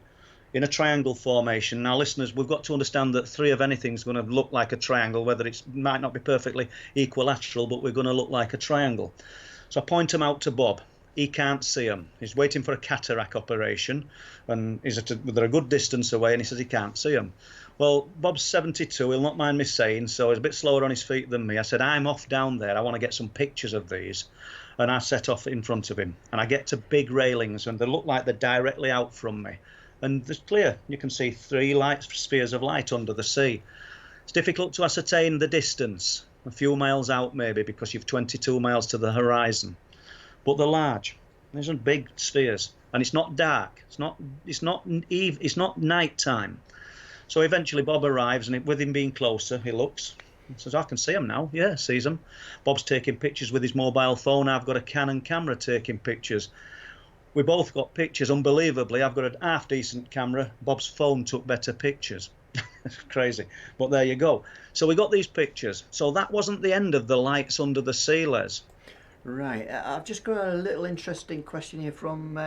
in a triangle formation. Now, listeners, we've got to understand that three of anything is going to look like a triangle, whether it might not be perfectly equilateral, but we're going to look like a triangle. So I point them out to Bob. He can't see them. He's waiting for a cataract operation, and they're a good distance away, and he says he can't see them. Well, Bob's 72, he'll not mind me saying, so he's a bit slower on his feet than me. I said, I'm off down there. I want to get some pictures of these. And I set off in front of him, and I get to Big Railings, and they look like they're directly out from me. And it's clear. You can see three spheres of light under the sea. It's difficult to ascertain the distance, a few miles out maybe, because you've 22 miles to the horizon. But they're large. These are big spheres, and it's not dark. It's not night time. So eventually Bob arrives, and with him being closer, he looks. He says, I can see him now. Yeah, sees them. Bob's taking pictures with his mobile phone. I've got a Canon camera taking pictures. we both got pictures. Unbelievably, I've got a half decent camera. Bob's phone took better pictures. It's crazy, but there you go. So we got these pictures. So that wasn't the end of the lights under the sea, Les. Right. I've just got a little interesting question here from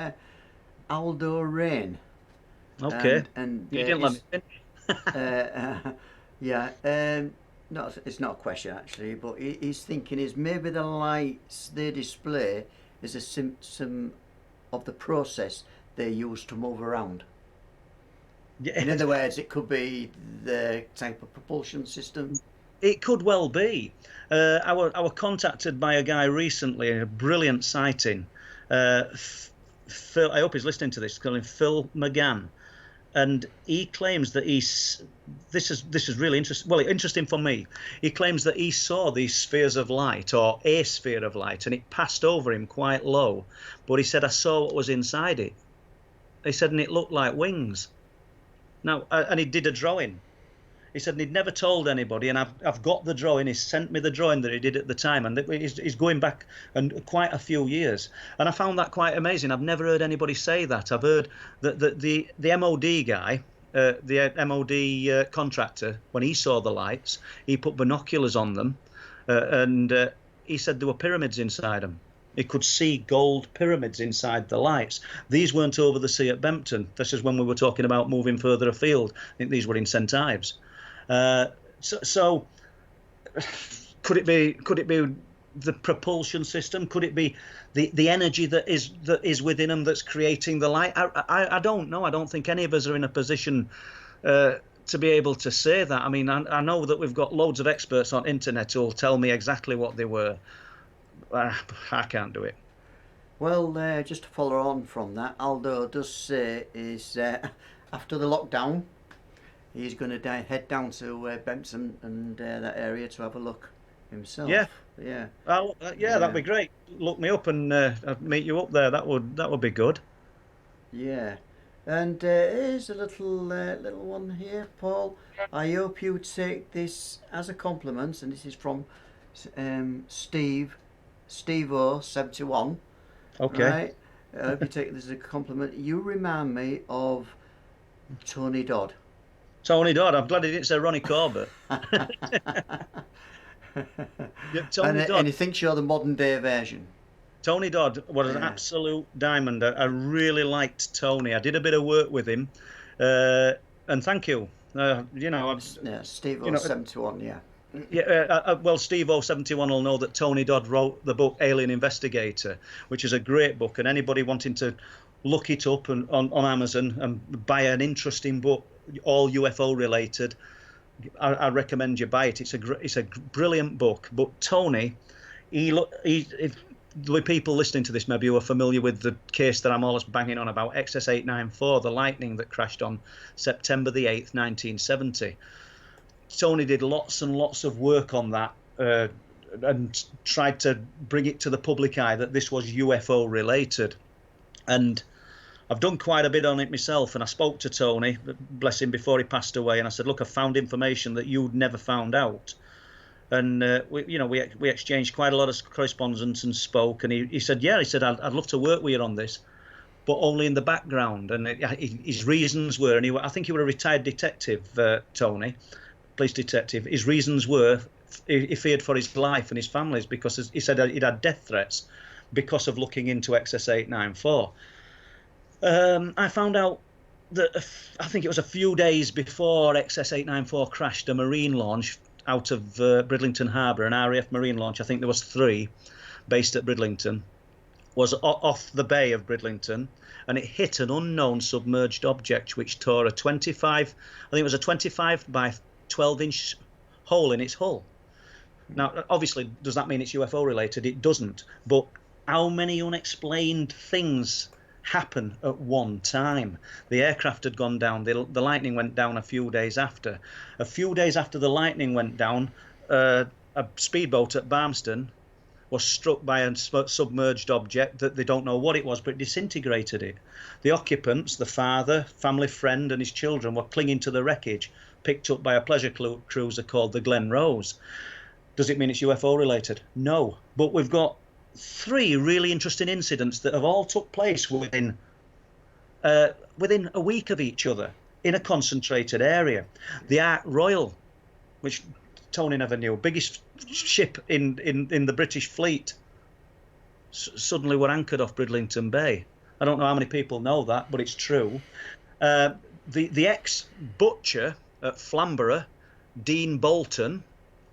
Aldo Rain. Okay. And You didn't let me finish. yeah. No, it's not a question actually, but he's thinking is maybe the lights they display is a symptom of the process they use to move around. Yeah. In other words, it could be the type of propulsion system. It could well be. I were contacted by a guy recently, a brilliant sighting. Phil, I hope he's listening to this. Call him Phil McGann, and he claims that this is really interesting. Well, interesting for me. He claims that he saw these spheres of light, or a sphere of light, and it passed over him quite low. But he said, I saw what was inside it. He said, and it looked like wings. Now, and he did a drawing. He said, and he'd never told anybody, and I've got the drawing. He sent me the drawing that he did at the time, and he's going back and quite a few years. And I found that quite amazing. I've never heard anybody say that. I've heard that the MOD guy, the MOD contractor, when he saw the lights, he put binoculars on them, and he said there were pyramids inside them. He could see gold pyramids inside the lights. These weren't over the sea at Bempton. This is when we were talking about moving further afield. I think these were in St Ives. So could it be the propulsion system? Could it be the energy that is within them that's creating the light? I don't know. I don't think any of us are in a position to be able to say that. I mean, I know that we've got loads of experts on internet who will tell me exactly what they were. I can't do it. Well, just to follow on from that, Aldo does say is after the lockdown, he's going to head down to Bempton and that area to have a look himself. Yeah. Yeah. Oh, that'd be great. Look me up and I'd meet you up there. That would be good. Yeah. And here's a little one here, Paul. I hope you take this as a compliment, and this is from Steve-O71. Okay. Right? I hope you take this as a compliment. You remind me of Tony Dodd. Tony Dodd. I'm glad he didn't say Ronnie Corbett. Yeah, Tony Dodd. And he thinks you're the modern day version. Tony Dodd was an absolute diamond. I really liked Tony. I did a bit of work with him, and thank you. Steve-O71, yeah. Yeah, well, Steve-O71 will know that Tony Dodd wrote the book Alien Investigator, which is a great book, and anybody wanting to look it up on Amazon and buy an interesting book, all UFO related, I recommend you buy it. It's a brilliant book. But Tony, if the people listening to this maybe who are familiar with the case that I'm always banging on about, XS894, the lightning that crashed on September the 8th, 1970. Tony did lots and lots of work on that and tried to bring it to the public eye that this was UFO related. And I've done quite a bit on it myself, and I spoke to Tony, bless him, before he passed away, and I said, look, I found information that you'd never found out. And we exchanged quite a lot of correspondence and spoke, and he said, I'd love to work with you on this, but only in the background. And his reasons were, and I think he was a retired detective, Tony, police detective. His reasons were he feared for his life and his family's, because he said he'd had death threats because of looking into XS894. I found out that I think it was a few days before XS894 crashed, a marine launch out of Bridlington Harbour, an RAF marine launch. I think there was 3 based at Bridlington, was off the bay of Bridlington, and it hit an unknown submerged object which tore a 25 by 12-inch hole in its hull. Now, obviously, does that mean it's UFO related? It doesn't. But how many unexplained things happen at one time? The aircraft had gone down. The lightning went down a few days after. A few days after the lightning went down, a speedboat at Barmston was struck by a submerged object that they don't know what it was, but it disintegrated it. The occupants, the father, family friend, and his children were clinging to the wreckage, picked up by a pleasure cruiser called the Glen Rose. Does it mean it's UFO related? No. But we've got three really interesting incidents that have all took place within a week of each other in a concentrated area. The Ark Royal, which Tony never knew, biggest ship in the British fleet, suddenly were anchored off Bridlington Bay. I don't know how many people know that, but it's true. The ex-butcher at Flamborough, Dean Bolton,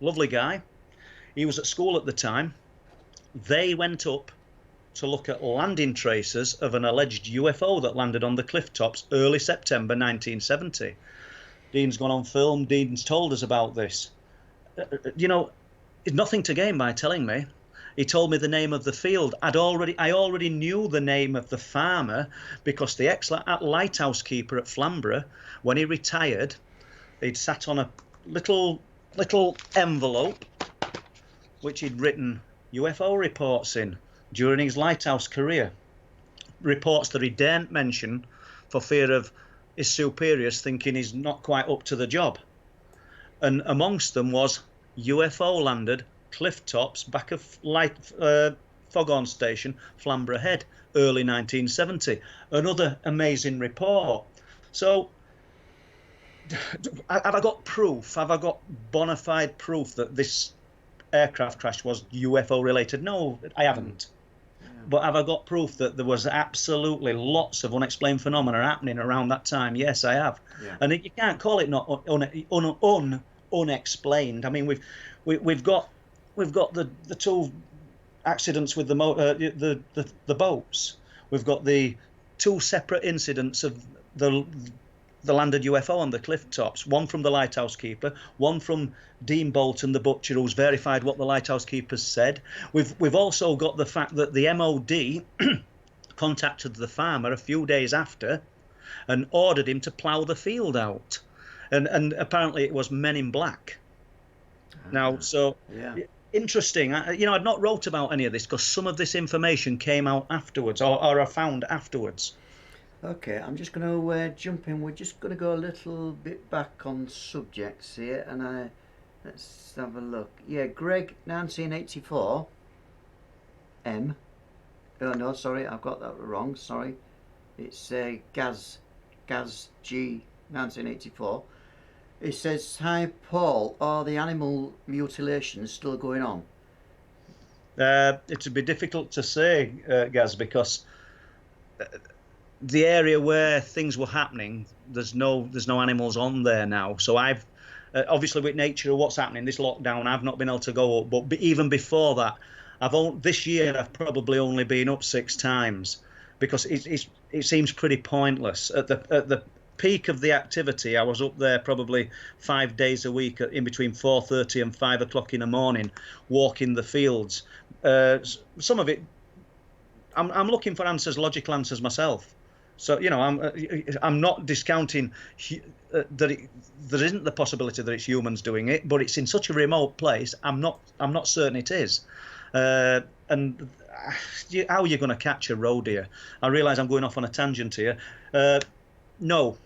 lovely guy, he was at school at the time. They went up to look at landing traces of an alleged UFO that landed on the cliff tops early September 1970. Dean's gone on film. Dean's told us about this. You know, nothing to gain by telling me. He told me the name of the field. I already knew the name of the farmer because the ex-lighthouse keeper at Flamborough, when he retired, he'd sat on a little envelope which he'd written UFO reports in during his lighthouse career. Reports that he daren't mention for fear of his superiors thinking he's not quite up to the job. And amongst them was UFO landed cliff tops back of Foghorn Station, Flamborough Head, early 1970. Another amazing report. So have I got proof? Have I got bona fide proof that this aircraft crash was UFO related? No, I haven't. Yeah. But have I got proof that there was absolutely lots of unexplained phenomena happening around that time? Yes, I have. Yeah. And you can't call it not unexplained. I mean, we've got the two accidents with the boats. We've got the two separate incidents of the landed UFO on the cliff tops, one from the lighthouse keeper, one from Dean Bolton, the butcher, who's verified what the lighthouse keepers said. We've also got the fact that the MOD contacted the farmer a few days after and ordered him to plough the field out. And apparently it was Men in Black. Now, so yeah. Interesting. I'd not wrote about any of this because some of this information came out afterwards or I found afterwards. Okay, I'm just going to jump in. We're just going to go a little bit back on subjects here, and let's have a look. Yeah, Greg, 1984. M. Oh no, sorry, I've got that wrong. Sorry, it's Gaz G, 1984. It says, "Hi Paul, are the animal mutilations still going on?" It would be difficult to say, Gaz, because the area where things were happening, there's no animals on there now. So I've obviously with nature of what's happening, this lockdown, I've not been able to go up. But even before that, this year I've probably only been up 6 times because it seems pretty pointless. At the peak of the activity, I was up there probably 5 days a week in between 4:30 and 5 o'clock in the morning, walking the fields. Some of it, I'm looking for answers, logical answers myself. So I'm not discounting that there isn't the possibility that it's humans doing it, but it's in such a remote place. I'm not certain it is. And how are you going to catch a roe deer? I realise I'm going off on a tangent here. No,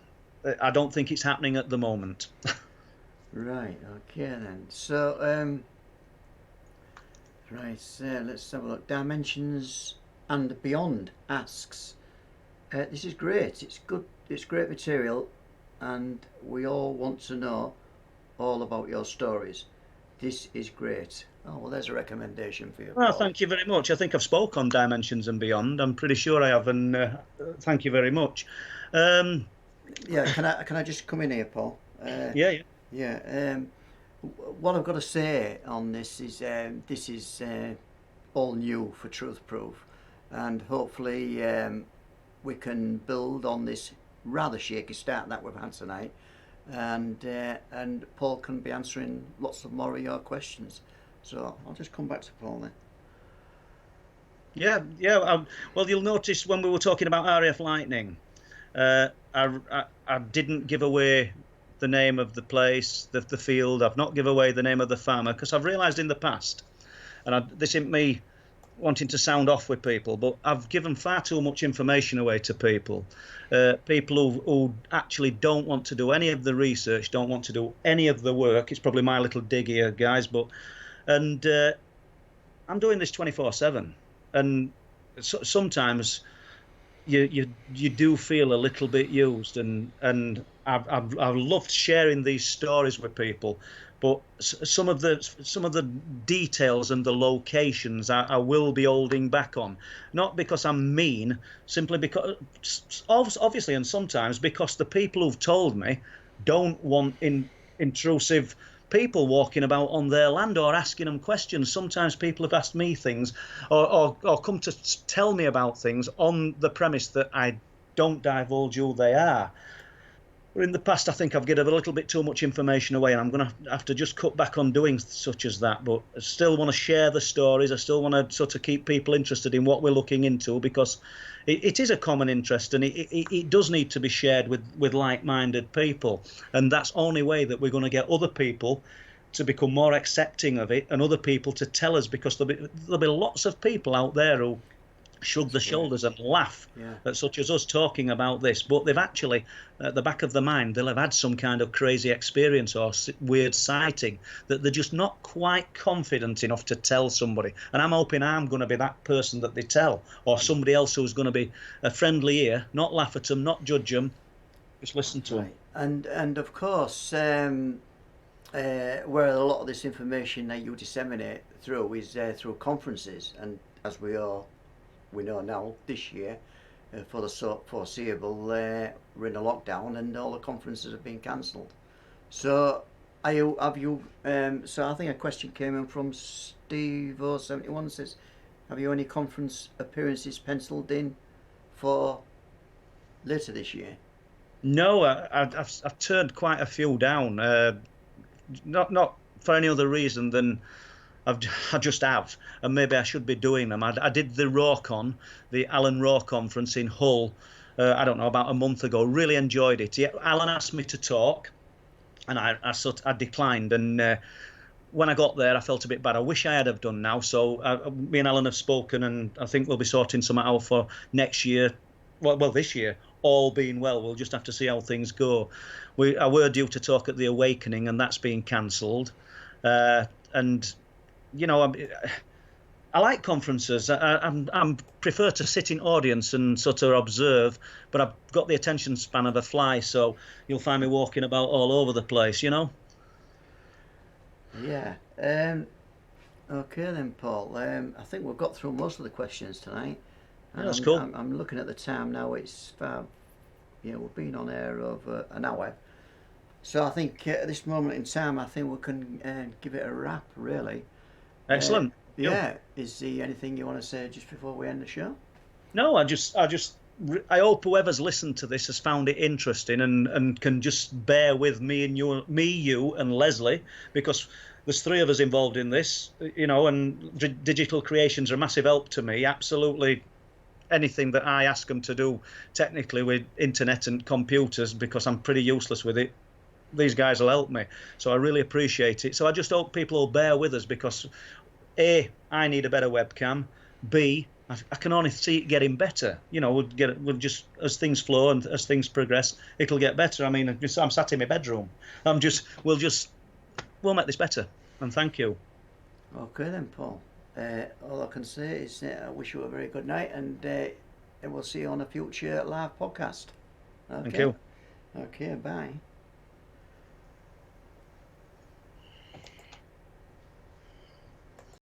I don't think it's happening at the moment. Right. Okay then. So let's have a look. Dimensions and Beyond asks. This is great. It's good. It's great material, and we all want to know all about your stories. This is great. Oh well, there's a recommendation for you. Well, thank you very much. I think I've spoke on Dimensions and Beyond. I'm pretty sure I have, and thank you very much. Yeah, can I just come in here, Paul? Yeah. What I've got to say on this is all new for Truth Proof, and hopefully we can build on this rather shaky start that we've had tonight, and Paul can be answering lots of more of your questions. So I'll just come back to Paul then. Yeah. Well, you'll notice when we were talking about RAF Lightning, I didn't give away the name of the place, the field. I've not given away the name of the farmer because I've realised in the past, and this isn't me wanting to sound off with people, but I've given far too much information away to people. People who actually don't want to do any of the research, don't want to do any of the work. It's probably my little dig here, guys, and I'm doing this 24/7, and sometimes you do feel a little bit used, and I've loved sharing these stories with people, but some of the details and the locations I will be holding back on, not because I'm mean, simply because obviously, and sometimes because the people who've told me don't want intrusive people walking about on their land or asking them questions. Sometimes people have asked me things, or come to tell me about things on the premise that I don't divulge who they are. But in the past, I think I've given a little bit too much information away, and I'm going to have to just cut back on doing such as that. But I still want to share the stories. I still want to sort of keep people interested in what we're looking into, because it is a common interest, and it does need to be shared with like-minded people. And that's the only way that we're going to get other people to become more accepting of it, and other people to tell us, because there'll be lots of people out there who shrug their shoulders and laugh at such as us talking about this, but they've actually, at the back of their mind, they'll have had some kind of crazy experience or weird sighting that they're just not quite confident enough to tell somebody. And I'm hoping I'm going to be that person that they tell, or somebody else who's going to be a friendly ear, not laugh at them, not judge them, just listen to them. And of course, where a lot of this information that you disseminate through is through conferences, and as we know now, this year, for the foreseeable, we're in a lockdown and all the conferences have been cancelled. So, so I think a question came in from Steve071, says, have you any conference appearances penciled in for later this year? No, I've turned quite a few down. Not for any other reason than I just have, and maybe I should be doing them. I did the RawCon, the Alan Raw conference in Hull, I don't know, about a month ago. Really enjoyed it. Alan asked me to talk, and I declined. And when I got there, I felt a bit bad. I wish I had have done now. So me and Alan have spoken, and I think we'll be sorting something out for next year. Well, this year, all being well. We'll just have to see how things go. I were due to talk at the Awakening, and that's been cancelled. And I like conferences. I prefer to sit in audience and sort of observe, but I've got the attention span of a fly, so you'll find me walking about all over the place, Yeah. Okay then, Paul. I think we've got through most of the questions tonight. Yeah, that's cool. I'm looking at the time now. It's we've been on air over an hour. So I think at this moment in time, I think we can give it a wrap, really. Excellent. Is there anything you want to say just before we end the show? No, I hope whoever's listened to this has found it interesting and can just bear with me and you and Leslie, because there's three of us involved in this, and digital creations are a massive help to me. Absolutely anything that I ask them to do technically with internet and computers, because I'm pretty useless with it, these guys will help me. So I really appreciate it. So I just hope people will bear with us, because A, I need a better webcam. B, I can only see it getting better. We'll just, as things flow and as things progress, it'll get better. I mean, I'm sat in my bedroom. We'll make this better. And thank you. Okay then, Paul. All I can say is I wish you a very good night, and we'll see you on a future live podcast. Okay. Thank you. Okay, bye.